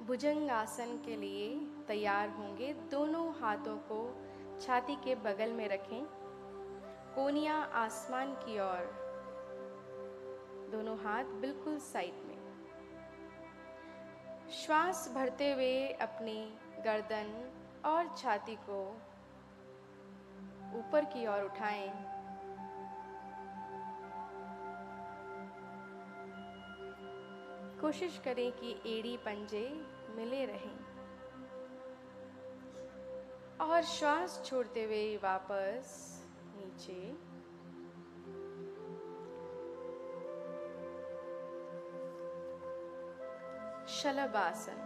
भुजंग आसन के लिए तैयार होंगे। दोनों हाथों को छाती के बगल में रखें, कोहनियां आसमान की ओर, दोनों हाथ बिल्कुल साइड में। श्वास भरते हुए अपनी गर्दन और छाती को ऊपर की ओर उठाएं। कोशिश करें कि एड़ी पंजे मिले रहें और श्वास छोड़ते हुए वापस नीचे। शलभ आसन।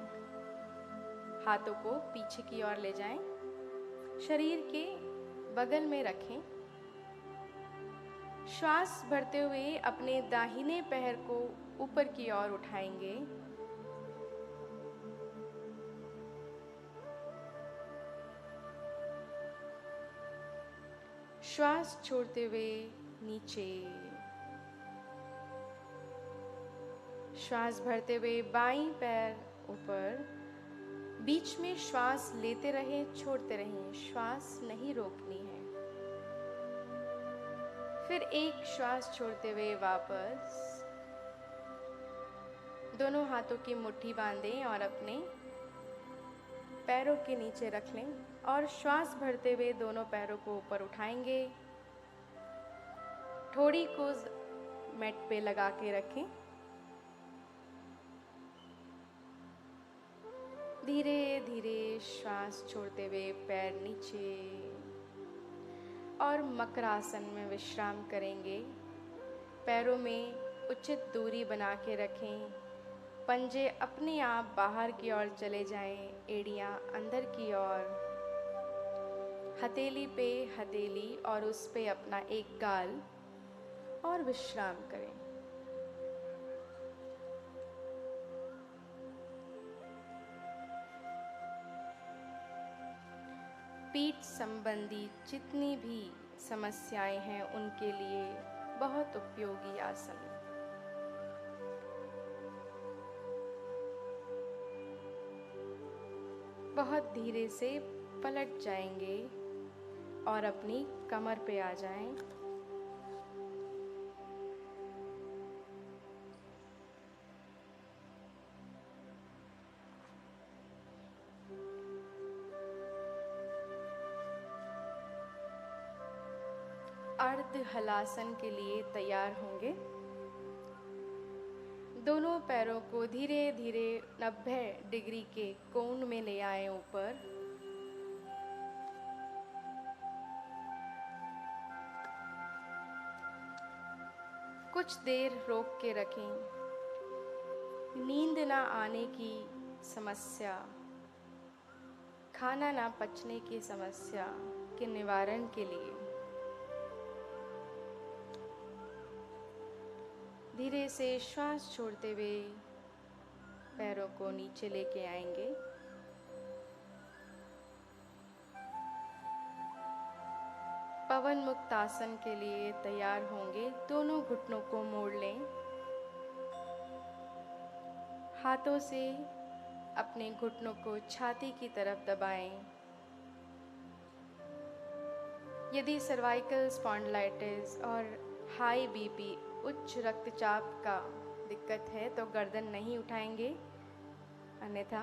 हाथों को पीछे की ओर ले जाएं, शरीर के बगल में रखें। श्वास भरते हुए अपने दाहिने पैर को ऊपर की ओर उठाएंगे। श्वास छोड़ते हुए नीचे। श्वास भरते हुए बाईं पैर ऊपर, बीच में श्वास लेते रहें, छोड़ते रहें, श्वास नहीं रोकनी है। फिर एक श्वास छोड़ते हुए वापस दोनों हाथों की मुट्ठी बांधें और अपने पैरों के नीचे रख लें और श्वास भरते हुए दोनों पैरों को ऊपर उठाएंगे। ठोड़ी को मैट पे लगा के रखें। धीरे धीरे श्वास छोड़ते हुए पैर नीचे और मकरासन में विश्राम करेंगे। पैरों में उचित दूरी बना के रखें। पंजे अपने आप बाहर की ओर चले जाएं, एड़ियां अंदर की ओर। हथेली पे हथेली और उस पे अपना एक गाल और विश्राम करें। पीठ संबंधी जितनी भी समस्याएं हैं उनके लिए बहुत उपयोगी आसन। बहुत धीरे से पलट जाएंगे और अपनी कमर पे आ जाएं। अर्ध हलासन के लिए तैयार होंगे। दोनों पैरों को धीरे धीरे 90 डिग्री के कोण में ले आए ऊपर। कुछ देर रोक के रखें। नींद ना आने की समस्या, खाना ना पचने की समस्या के निवारण के लिए धीरे से श्वास छोड़ते हुए पैरों को नीचे लेके आएंगे। पवन मुक्त आसन के लिए तैयार होंगे। दोनों घुटनों को मोड़ लें। हाथों से अपने घुटनों को छाती की तरफ दबाएं। यदि सर्वाइकल स्पॉन्डिलाइटिस और हाई बीपी, उच्च रक्तचाप का दिक्कत है तो गर्दन नहीं उठाएंगे, अन्यथा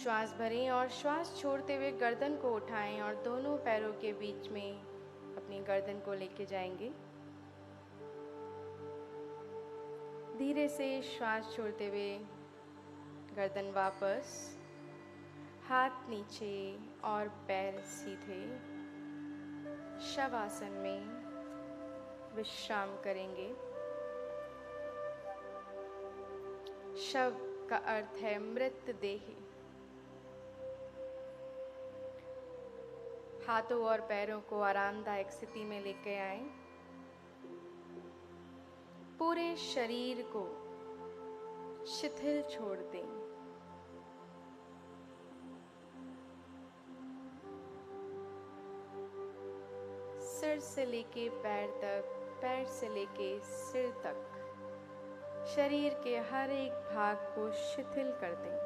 श्वास भरें और श्वास छोड़ते हुए गर्दन को उठाएं और दोनों पैरों के बीच में अपनी गर्दन को लेके जाएंगे। धीरे से श्वास छोड़ते हुए गर्दन वापस, हाथ नीचे और पैर सीधे। शवासन में विश्राम करेंगे। शव का अर्थ है मृत देह। हाथों और पैरों को आरामदायक स्थिति में लेकर आएं। पूरे शरीर को शिथिल छोड़ दें। सिर से लेके पैर तक, पैर से लेके सिर तक शरीर के हर एक भाग को शिथिल कर दें।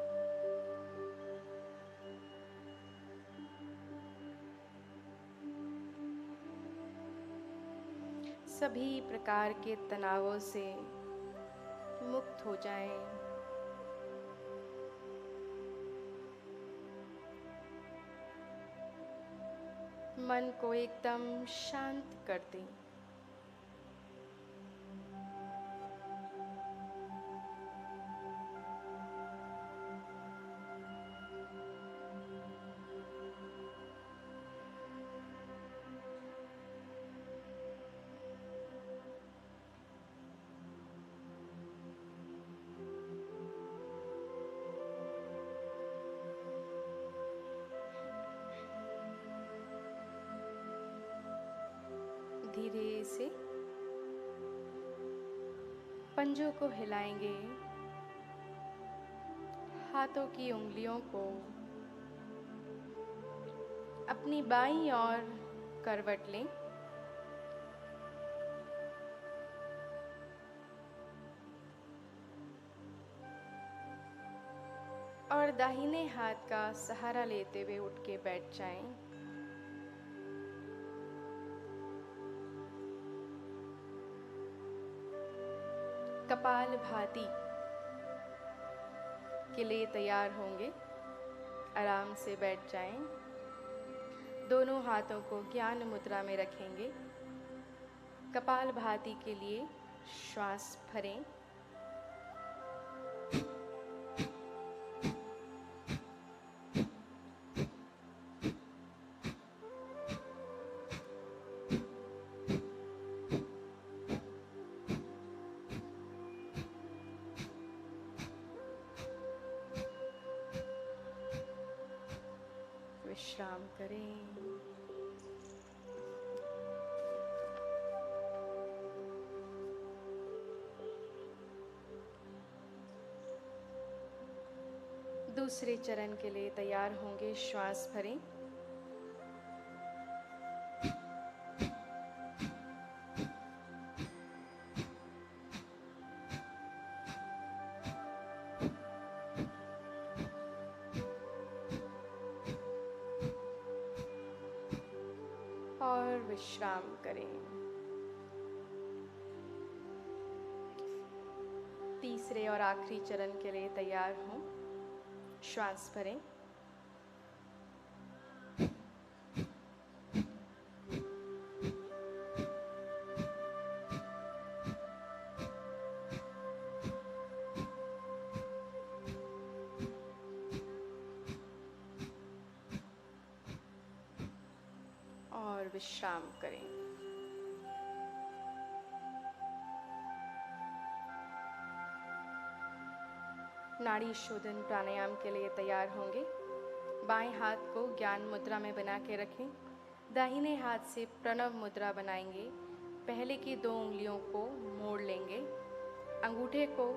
सभी प्रकार के तनावों से मुक्त हो जाएं। मन को एकदम शांत कर दें। धीरे से पंजों को हिलाएंगे। हाथों की उंगलियों को अपनी बाईं ओर करवट लें। और दाहिने हाथ का सहारा लेते हुए उठ के बैठ जाएं। कपालभाति के लिए तैयार होंगे। आराम से बैठ जाएं। दोनों हाथों को ज्ञान मुद्रा में रखेंगे। कपालभाति के लिए श्वास भरें। विश्राम करें। दूसरे चरण के लिए तैयार होंगे। श्वास भरें। और विश्राम करें। तीसरे और आखिरी चरण के लिए तैयार हों। श्वास भरें। और विश्राम करें। नाड़ी शोधन प्राणायाम के लिए तैयार होंगे। बाएं हाथ को ज्ञान मुद्रा में बना के रखें। दाहिने हाथ से प्रणव मुद्रा बनाएंगे। पहले की 2 उंगलियों को मोड़ लेंगे। अंगूठे को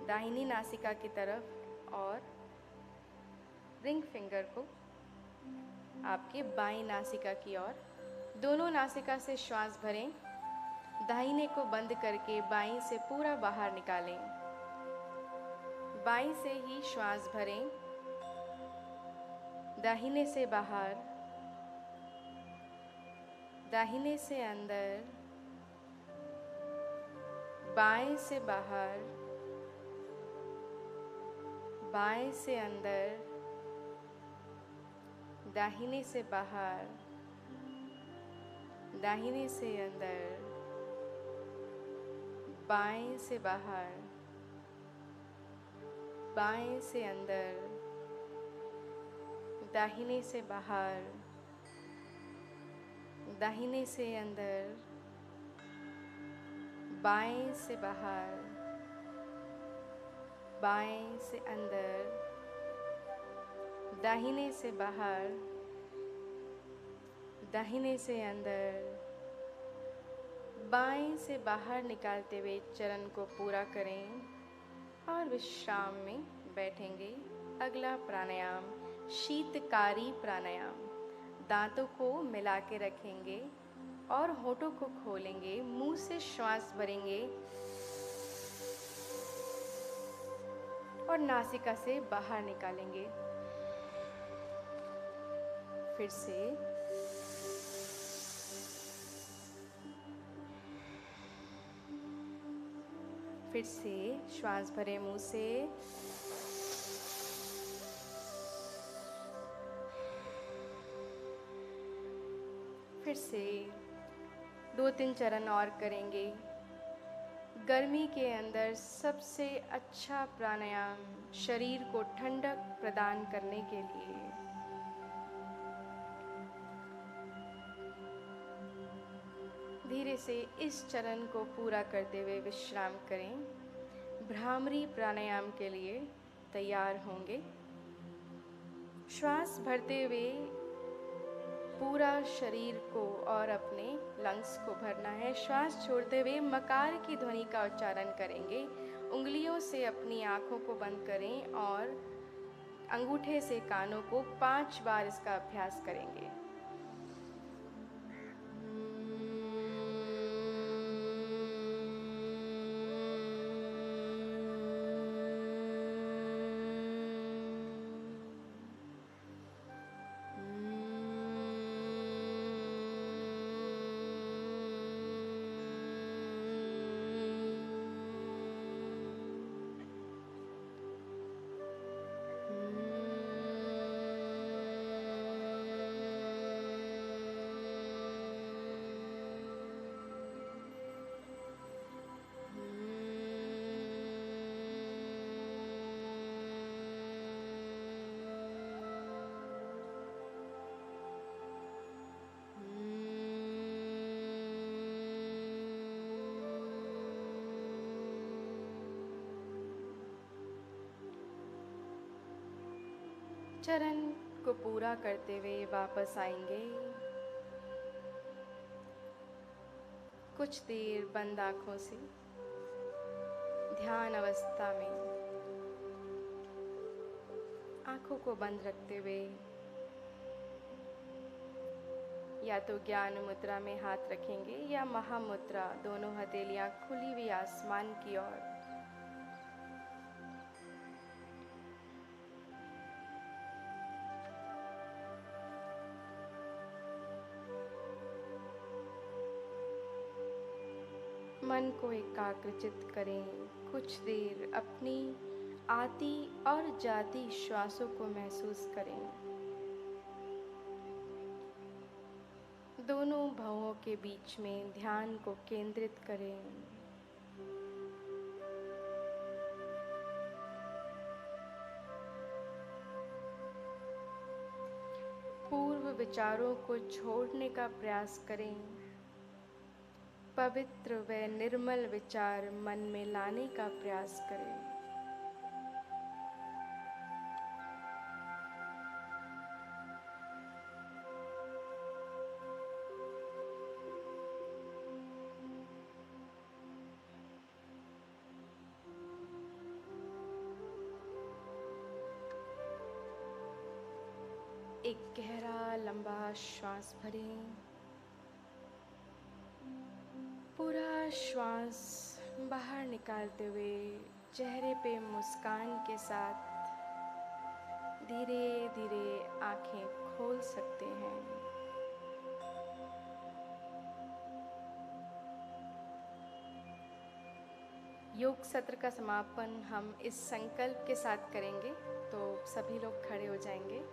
दाहिनी नासिका की तरफ और रिंग फिंगर को आपके बाईं नासिका की ओर। दोनों नासिका से श्वास भरें। दाहिने को बंद करके बाईं से पूरा बाहर निकालें। बाईं से ही श्वास भरें। दाहिने से बाहर, दाहिने से अंदर, बाएं से बाहर, बाएं से अंदर, दाहिने से बाहर, दाहिने से अंदर, बाएं से बाहर, बाएं से अंदर, दाहिने से बाहर, दाहिने से अंदर, बाएं से बाहर, बाएं से अंदर, दाहिने से बाहर, दाहिने से अंदर, बाएं से बाहर निकालते हुए चरण को पूरा करें और विश्राम में बैठेंगे। अगला प्राणायाम शीतकारी प्राणायाम। दांतों को मिला के रखेंगे और होठों को खोलेंगे। मुंह से श्वास भरेंगे और नासिका से बाहर निकालेंगे। फिर से श्वास भरें मुंह से। फिर से 2-3 चरण और करेंगे। गर्मी के अंदर सबसे अच्छा प्राणायाम शरीर को ठंडक प्रदान करने के लिए। धीरे से इस चरण को पूरा करते हुए विश्राम करें। भ्रामरी प्राणायाम के लिए तैयार होंगे। श्वास भरते हुए पूरा शरीर को और अपने लंग्स को भरना है। श्वास छोड़ते हुए मकार की ध्वनि का उच्चारण करेंगे। उंगलियों से अपनी आँखों को बंद करें और अंगूठे से कानों को 5 बार इसका अभ्यास करेंगे। चरण को पूरा करते हुए वापस आएंगे। कुछ देर बंद आंखों से ध्यान अवस्था में आंखों को बंद रखते हुए या तो ज्ञान मुद्रा में हाथ रखेंगे या महामुद्रा, दोनों हथेलियां खुली हुई आसमान की ओर। मन को एकाग्रचित करें। कुछ देर अपनी आती और जाती श्वासों को महसूस करें। दोनों भवों के बीच में ध्यान को केंद्रित करें। पूर्व विचारों को छोड़ने का प्रयास करें। पवित्र व निर्मल विचार मन में लाने का प्रयास करें। एक गहरा लंबा श्वास भरें। पूरा श्वास बाहर निकालते हुए चेहरे पे मुस्कान के साथ धीरे धीरे आंखें खोल सकते हैं। योग सत्र का समापन हम इस संकल्प के साथ करेंगे, तो सभी लोग खड़े हो जाएंगे।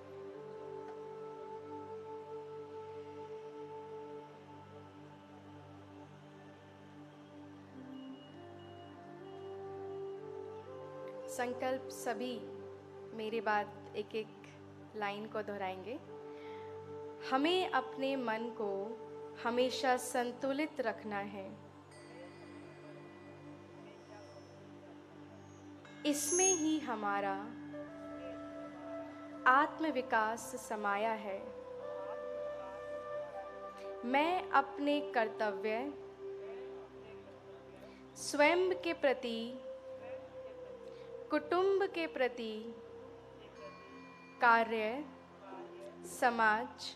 संकल्प सभी मेरे बाद एक एक लाइन को दोहराएंगे। हमें अपने मन को हमेशा संतुलित रखना है। इसमें ही हमारा आत्मविकास समाया है। मैं अपने कर्तव्य स्वयं के प्रति, कुटुंब के प्रति, कार्य, समाज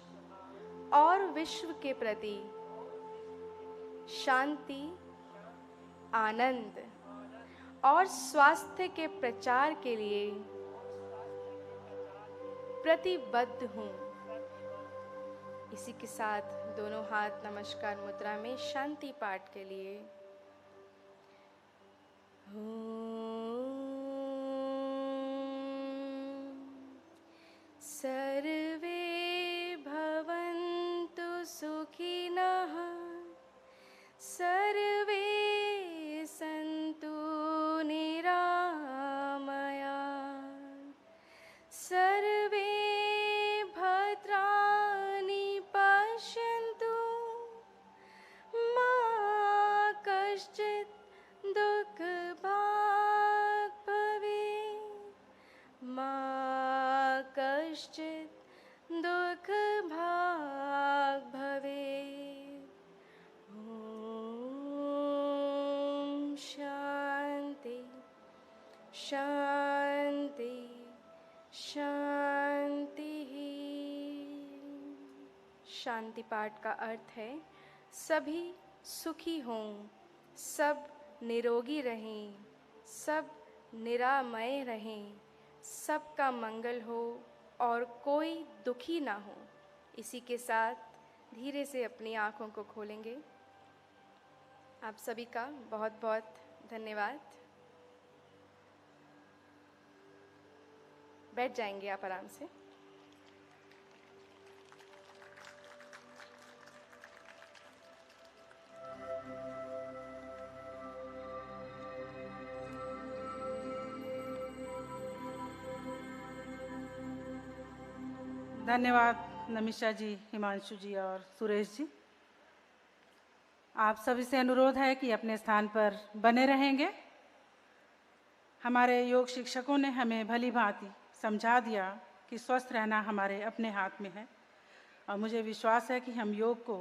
और विश्व के प्रति शांति, आनंद और स्वास्थ्य के प्रचार के लिए प्रतिबद्ध हूँ। इसी के साथ दोनों हाथ नमस्कार मुद्रा में शांति पाठ के लिए। सर्वे भवन्तु सुखिनः, सर्वे सन्तु निरामया, सर्वे भद्राणि पश्यन्तु, मा कश्चित् दुःखभाग् भवेत्, मा कश्चित् दुःखभाग् भवेत्। ॐ शान्ति शान्ति शान्ति। शांति पाठ का अर्थ है सभी सुखी हों, सब निरोगी रहें, सब निरामय रहें, सबका मंगल हो और कोई दुखी ना हो। इसी के साथ धीरे से अपनी आँखों को खोलेंगे। आप सभी का बहुत बहुत धन्यवाद। बैठ जाएंगे आप आराम से। धन्यवाद नमिषा जी, हिमांशु जी और सुरेश जी। आप सभी से अनुरोध है कि अपने स्थान पर बने रहेंगे। हमारे योग शिक्षकों ने हमें भली भांति समझा दिया कि स्वस्थ रहना हमारे अपने हाथ में है और मुझे विश्वास है कि हम योग को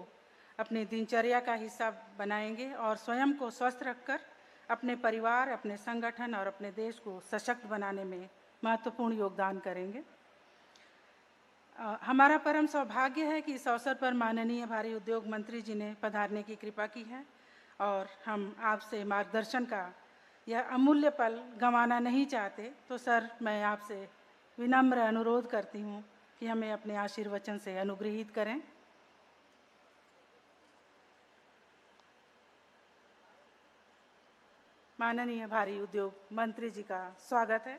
अपनी दिनचर्या का हिस्सा बनाएंगे और स्वयं को स्वस्थ रखकर अपने परिवार, अपने संगठन और अपने देश को सशक्त बनाने में महत्वपूर्ण योगदान करेंगे। हमारा परम सौभाग्य है कि इस अवसर पर माननीय भारी उद्योग मंत्री जी ने पधारने की कृपा की है और हम आपसे मार्गदर्शन का यह अमूल्य पल गंवाना नहीं चाहते। तो सर, मैं आपसे विनम्र अनुरोध करती हूँ कि हमें अपने आशीर्वचन से अनुग्रहित करें। माननीय भारी उद्योग मंत्री जी का स्वागत है।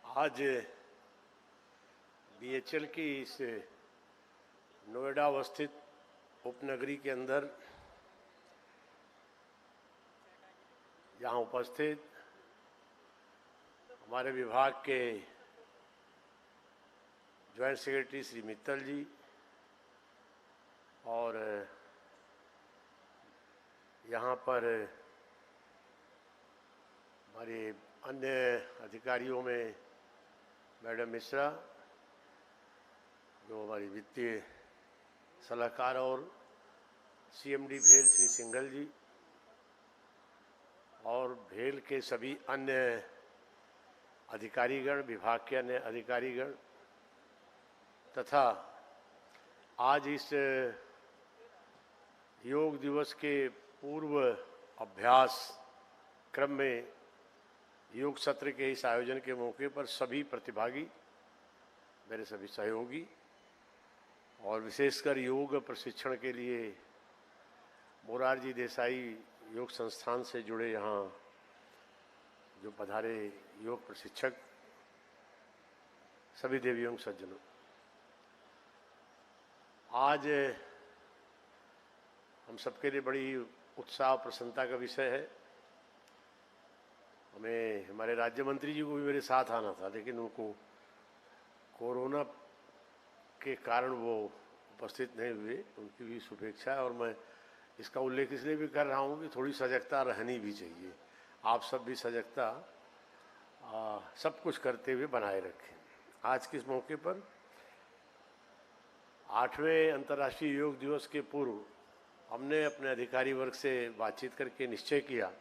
आज बीएचएल की इस नोएडा अवस्थित उपनगरी के अंदर यहाँ उपस्थित हमारे विभाग के ज्वाइंट सेक्रेटरी श्री मित्तल जी और यहाँ पर हमारे अन्य अधिकारियों में मैडम मिश्रा जो हमारी वित्तीय सलाहकार और सीएमडी भेल श्री सिंघल जी और भेल के सभी अन्य अधिकारीगण, विभाग के अन्य अधिकारीगण तथा आज इस योग दिवस के पूर्व अभ्यास क्रम में योग सत्र के इस आयोजन के मौके पर सभी प्रतिभागी, मेरे सभी सहयोगी और विशेषकर योग प्रशिक्षण के लिए मोरारजी देसाई योग संस्थान से जुड़े यहाँ जो पधारे योग प्रशिक्षक, सभी देवियों सज्जनों, आज हम सबके लिए बड़ी उत्साह और प्रसन्नता का विषय है। हमें हमारे राज्य मंत्री जी को भी मेरे साथ आना था, लेकिन उनको कोरोना के कारण वो उपस्थित नहीं हुए। उनकी भी शुभेच्छा है और मैं इसका उल्लेख इसलिए भी कर रहा हूँ कि थोड़ी सजगता रहनी भी चाहिए। आप सब भी सजगता सब कुछ करते हुए बनाए रखें। आज के इस मौके पर 8वें अंतर्राष्ट्रीय योग दिवस के पूर्व हमने अपने अधिकारी वर्ग से बातचीत करके निश्चय किया,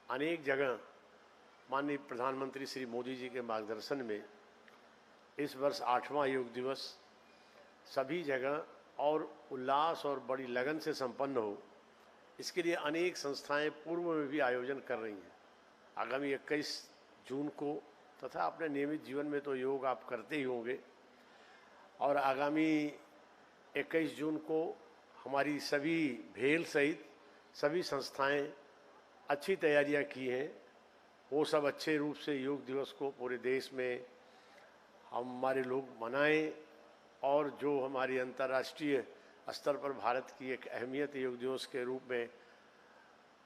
अनेक जगह माननीय प्रधानमंत्री श्री मोदी जी के मार्गदर्शन में इस वर्ष 8वां योग दिवस सभी जगह और उल्लास और बड़ी लगन से संपन्न हो, इसके लिए अनेक संस्थाएं पूर्व में भी आयोजन कर रही हैं। आगामी 21 जून को तथा अपने नियमित जीवन में तो योग आप करते ही होंगे और आगामी 21 जून को हमारी सभी भेल सहित सभी संस्थाएं अच्छी तैयारियां की हैं। वो सब अच्छे रूप से योग दिवस को पूरे देश में हमारे लोग मनाएं और जो हमारी अंतर्राष्ट्रीय स्तर पर भारत की एक अहमियत योग दिवस के रूप में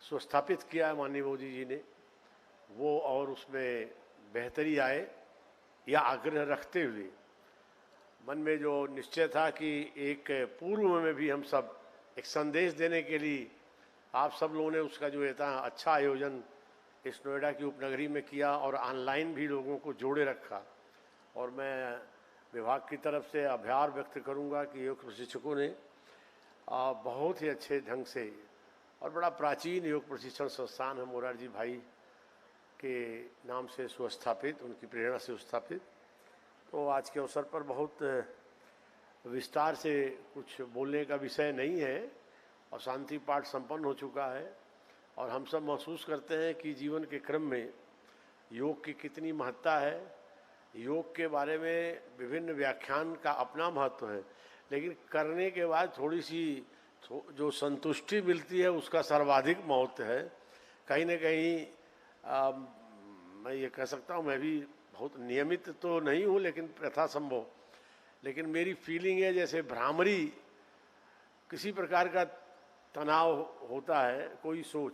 सुस्थापित किया है माननीय मोदी जी ने, वो और उसमें बेहतरी आए या आग्रह रखते हुए मन में जो निश्चय था कि एक पूर्व में भी हम सब एक संदेश देने के लिए आप सब लोगों ने उसका जो इतना अच्छा आयोजन इस नोएडा की उपनगरी में किया और ऑनलाइन भी लोगों को जोड़े रखा। और मैं विभाग की तरफ से आभार व्यक्त करूंगा कि योग प्रशिक्षकों ने बहुत ही अच्छे ढंग से और बड़ा प्राचीन योग प्रशिक्षण संस्थान है मोरारजी भाई के नाम से सुस्थापित, उनकी प्रेरणा से स्थापित। तो आज के अवसर पर बहुत विस्तार से कुछ बोलने का विषय नहीं है और शांति पाठ संपन्न हो चुका है और हम सब महसूस करते हैं कि जीवन के क्रम में योग की कितनी महत्ता है। योग के बारे में विभिन्न व्याख्यान का अपना महत्व है, लेकिन करने के बाद थोड़ी सी जो संतुष्टि मिलती है उसका सर्वाधिक महत्व है। कहीं न कहीं मैं ये कह सकता हूँ, मैं भी बहुत नियमित तो नहीं हूँ लेकिन यथासंभव लेकिन मेरी फीलिंग है जैसे भ्रामरी किसी प्रकार का तनाव होता है, कोई सोच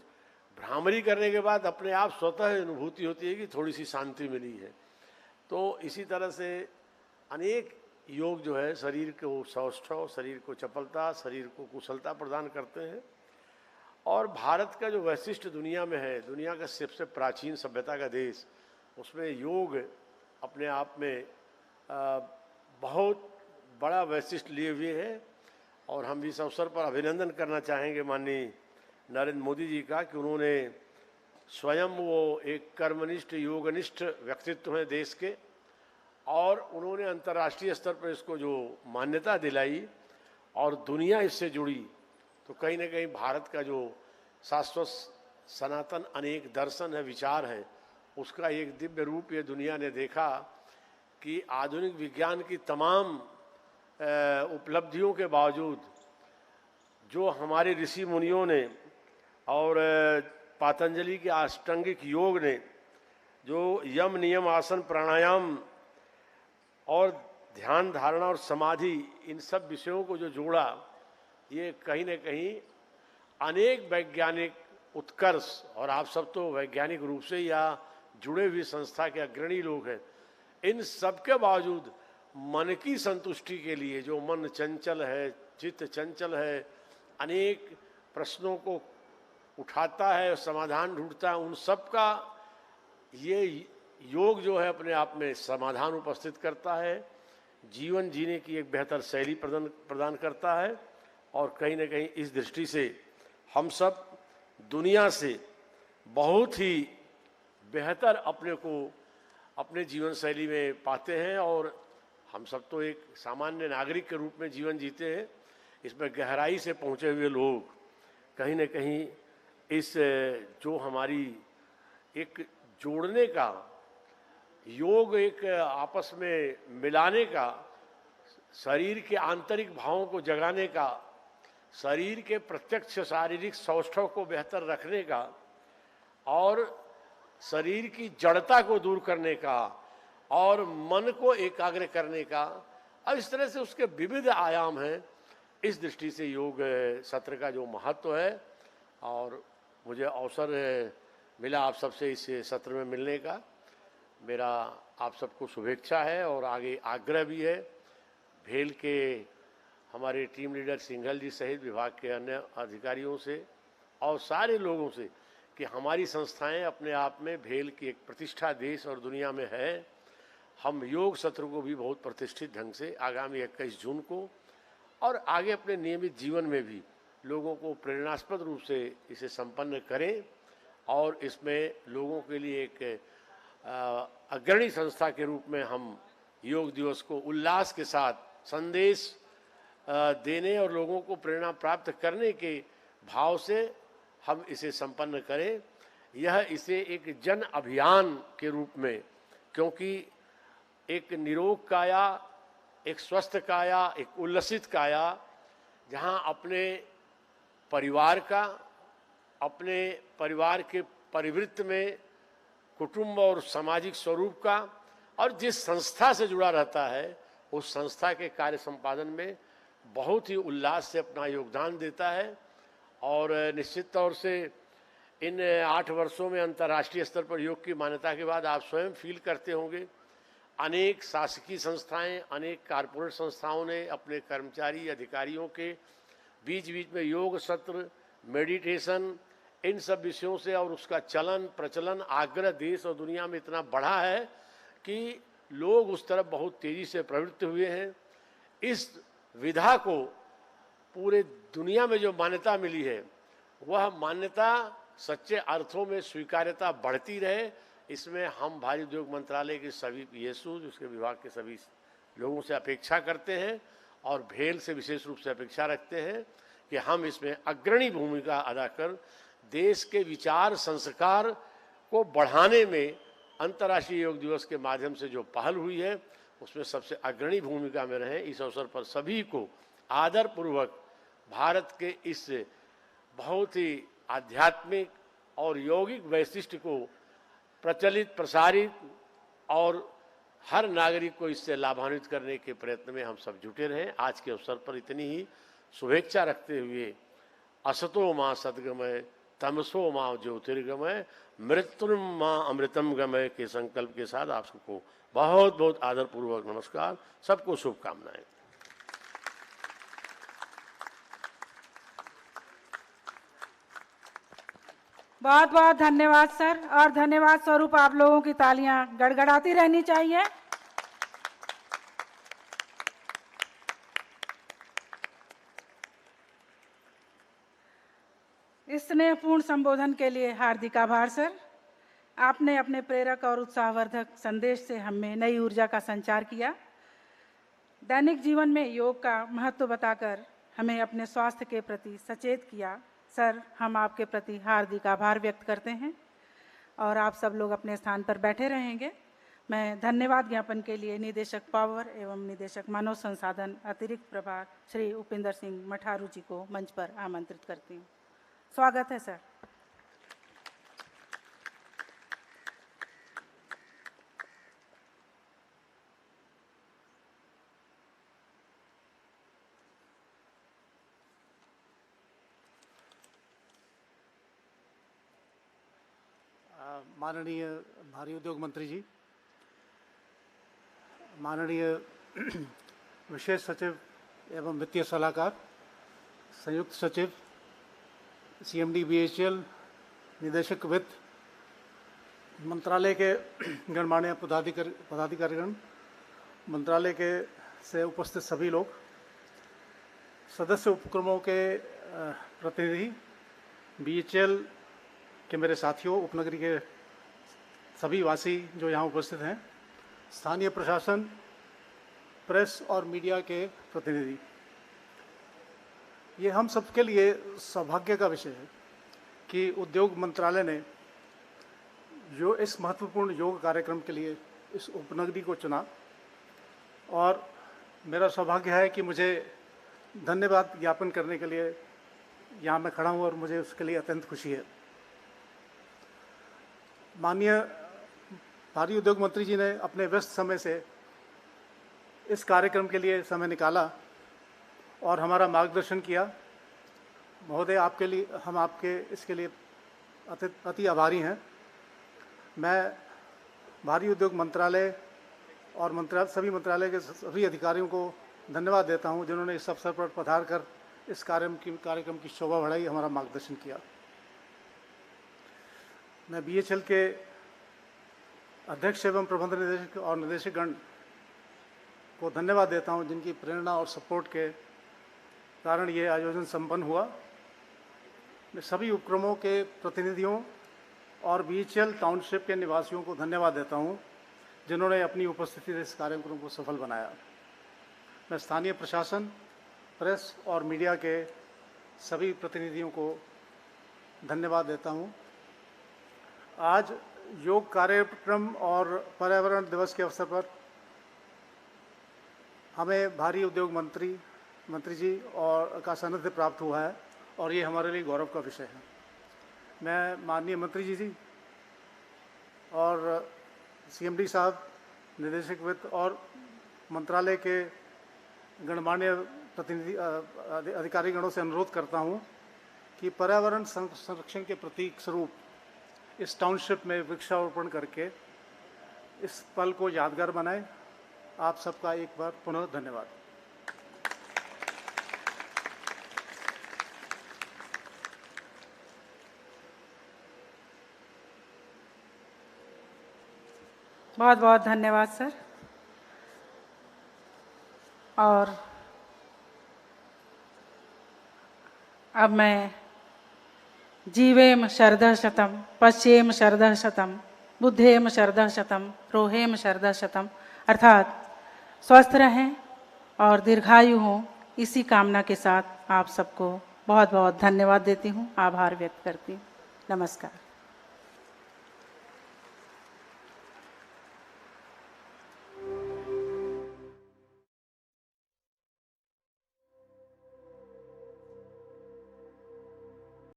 भ्रामरी करने के बाद अपने आप स्वतः अनुभूति होती है कि थोड़ी सी शांति मिली है। तो इसी तरह से अनेक योग जो है शरीर को सौष्ठव, शरीर को चपलता, शरीर को कुशलता प्रदान करते हैं। और भारत का जो वैशिष्ट दुनिया में है, दुनिया का सबसे प्राचीन सभ्यता का देश, उसमें योग अपने आप में बहुत बड़ा वैशिष्ट लिए हुए है। और हम इस अवसर पर अभिनंदन करना चाहेंगे माननीय नरेंद्र मोदी जी का कि उन्होंने स्वयं वो एक कर्मनिष्ठ योगनिष्ठ व्यक्तित्व हैं देश के, और उन्होंने अंतर्राष्ट्रीय स्तर पर इसको जो मान्यता दिलाई और दुनिया इससे जुड़ी, तो कहीं ना कहीं भारत का जो शाश्वत सनातन अनेक दर्शन है, विचार है, उसका एक दिव्य रूप ये दुनिया ने देखा कि आधुनिक विज्ञान की तमाम उपलब्धियों के बावजूद जो हमारे ऋषि मुनियों ने और पातंजलि के अष्टांगिक योग ने जो यम नियम आसन प्राणायाम और ध्यान धारणा और समाधि इन सब विषयों को जो जोड़ा, ये कहीं न कहीं अनेक वैज्ञानिक उत्कर्ष, और आप सब तो वैज्ञानिक रूप से या जुड़े हुए संस्था के अग्रणी लोग हैं, इन सब के बावजूद मन की संतुष्टि के लिए जो मन चंचल है, चित्त चंचल है, अनेक प्रश्नों को उठाता है, समाधान ढूंढता है, उन सब का ये योग जो है अपने आप में समाधान उपस्थित करता है, जीवन जीने की एक बेहतर शैली प्रदान करता है। और कहीं ना कहीं इस दृष्टि से हम सब दुनिया से बहुत ही बेहतर अपने को अपने जीवन शैली में पाते हैं। और हम सब तो एक सामान्य नागरिक के रूप में जीवन जीते हैं, इसमें गहराई से पहुँचे हुए लोग कहीं ना कहीं इस जो हमारी एक जोड़ने का योग, एक आपस में मिलाने का, शरीर के आंतरिक भावों को जगाने का, शरीर के प्रत्यक्ष शारीरिक सौष्ठव को बेहतर रखने का और शरीर की जड़ता को दूर करने का और मन को एकाग्र करने का, अब इस तरह से उसके विविध आयाम हैं। इस दृष्टि से योग सत्र का जो महत्व है, और मुझे अवसर मिला आप सबसे इस सत्र में मिलने का, मेरा आप सबको शुभेच्छा है और आगे आग्रह भी है भेल के हमारे टीम लीडर सिंघल जी सहित विभाग के अन्य अधिकारियों से और सारे लोगों से कि हमारी संस्थाएं अपने आप में भेल की एक प्रतिष्ठा देश और दुनिया में है। हम योग सत्र को भी बहुत प्रतिष्ठित ढंग से आगामी 21 जून को और आगे अपने नियमित जीवन में भी लोगों को प्रेरणास्पद रूप से इसे संपन्न करें और इसमें लोगों के लिए एक अग्रणी संस्था के रूप में हम योग दिवस को उल्लास के साथ संदेश देने और लोगों को प्रेरणा प्राप्त करने के भाव से हम इसे संपन्न करें। यह इसे एक जन अभियान के रूप में, क्योंकि एक निरोग काया, एक स्वस्थ काया, एक उल्लसित काया, जहां अपने परिवार का, अपने परिवार के परिवृत्त में कुटुंब और सामाजिक स्वरूप का और जिस संस्था से जुड़ा रहता है उस संस्था के कार्य संपादन में बहुत ही उल्लास से अपना योगदान देता है। और निश्चित तौर से इन 8 वर्षों में अंतर्राष्ट्रीय स्तर पर योग की मान्यता के बाद आप स्वयं फील करते होंगे, अनेक शासकीय संस्थाएं, अनेक कारपोरेट संस्थाओं ने अपने कर्मचारी अधिकारियों के बीच बीच में योग सत्र, मेडिटेशन, इन सब विषयों से और उसका चलन प्रचलन आग्रह देश और दुनिया में इतना बढ़ा है कि लोग उस तरफ बहुत तेजी से प्रवृत्त हुए हैं। इस विधा को पूरे दुनिया में जो मान्यता मिली है वह मान्यता सच्चे अर्थों में स्वीकार्यता बढ़ती रहे, इसमें हम भारी उद्योग मंत्रालय के सभी पीएसयू, उसके विभाग के सभी लोगों से अपेक्षा करते हैं और भेल से विशेष रूप से अपेक्षा रखते हैं कि हम इसमें अग्रणी भूमिका अदा कर देश के विचार संस्कार को बढ़ाने में अंतर्राष्ट्रीय योग दिवस के माध्यम से जो पहल हुई है उसमें सबसे अग्रणी भूमिका में रहें। इस अवसर पर सभी को आदरपूर्वक भारत के इस बहुत ही आध्यात्मिक और यौगिक वैशिष्ट्य को प्रचलित, प्रसारित और हर नागरिक को इससे लाभान्वित करने के प्रयत्न में हम सब जुटे रहें। आज के अवसर पर इतनी ही शुभेच्छा रखते हुए असतो मां सद्गमय तमसो मां ज्योतिर्गमय मृत्युम मां अमृतम गमय के संकल्प के साथ आप सबको बहुत बहुत आदरपूर्वक नमस्कार, सबको शुभकामनाएं। बहुत बहुत धन्यवाद सर, और धन्यवाद स्वरूप आप लोगों की तालियां गड़गड़ाती रहनी चाहिए। इस स्नेहपूर्ण संबोधन के लिए हार्दिक आभार सर। आपने अपने प्रेरक और उत्साहवर्धक संदेश से हमें नई ऊर्जा का संचार किया। दैनिक जीवन में योग का महत्व बताकर हमें अपने स्वास्थ्य के प्रति सचेत किया। सर, हम आपके प्रति हार्दिक आभार व्यक्त करते हैं और आप सब लोग अपने स्थान पर बैठे रहेंगे। मैं धन्यवाद ज्ञापन के लिए निदेशक पावर एवं निदेशक मानव संसाधन अतिरिक्त प्रभार श्री उपिंदर सिंह मठारू जी को मंच पर आमंत्रित करती हूँ। स्वागत है सर। माननीय भारी उद्योग मंत्री जी, माननीय विशेष सचिव एवं वित्तीय सलाहकार, संयुक्त सचिव, सीएमडी बीएचईएल, निदेशक वित्त, मंत्रालय के गणमान्य पदाधिकारीगण, मंत्रालय के से उपस्थित सभी लोग, सदस्य उपक्रमों के प्रतिनिधि, बीएचईएल के मेरे साथियों, उपनगरी के सभी वासी जो यहाँ उपस्थित हैं, स्थानीय प्रशासन, प्रेस और मीडिया के प्रतिनिधि, ये हम सबके लिए सौभाग्य का विषय है कि उद्योग मंत्रालय ने जो इस महत्वपूर्ण योग कार्यक्रम के लिए इस उपनगरी को चुना, और मेरा सौभाग्य है कि मुझे धन्यवाद ज्ञापन करने के लिए यहाँ मैं खड़ा हूँ और मुझे उसके लिए अत्यंत खुशी है। माननीय भारी उद्योग मंत्री जी ने अपने व्यस्त समय से इस कार्यक्रम के लिए समय निकाला और हमारा मार्गदर्शन किया। महोदय, आपके लिए हम आपके इसके लिए अति आभारी हैं। मैं भारी उद्योग मंत्रालय और सभी मंत्रालय के सभी अधिकारियों को धन्यवाद देता हूं जिन्होंने इस अवसर पर पधार कर इस कार्यक्रम की शोभा बढ़ाई, हमारा मार्गदर्शन किया। मैं बीएचईएल के अध्यक्ष एवं प्रबंध निदेशक और निदेशकगण को धन्यवाद देता हूं जिनकी प्रेरणा और सपोर्ट के कारण ये आयोजन संपन्न हुआ। मैं सभी उपक्रमों के प्रतिनिधियों और बीएचईएल टाउनशिप के निवासियों को धन्यवाद देता हूं जिन्होंने अपनी उपस्थिति से इस कार्यक्रम को सफल बनाया। मैं स्थानीय प्रशासन, प्रेस और मीडिया के सभी प्रतिनिधियों को धन्यवाद देता हूं। आज योग कार्यक्रम और पर्यावरण दिवस के अवसर पर हमें भारी उद्योग मंत्री जी और का सानिध्य प्राप्त हुआ है और ये हमारे लिए गौरव का विषय है। मैं माननीय मंत्री जी और सीएमडी साहब, निदेशक वित्त और मंत्रालय के गणमान्य प्रतिनिधि अधिकारीगणों से अनुरोध करता हूं कि पर्यावरण संरक्षण के प्रतीक स्वरूप इस टाउनशिप में वृक्षारोपण करके इस पल को यादगार बनाएं। आप सबका एक बार पुनः धन्यवाद। बहुत बहुत धन्यवाद सर। और अब मैं जीवेम शरदः शतम, पश्येम शरदः शतम, बुद्धेम शरदः शतम, रोहेम शरदः शतम, अर्थात स्वस्थ रहें और दीर्घायु हों, इसी कामना के साथ आप सबको बहुत बहुत धन्यवाद देती हूँ, आभार व्यक्त करती हूँ। नमस्कार।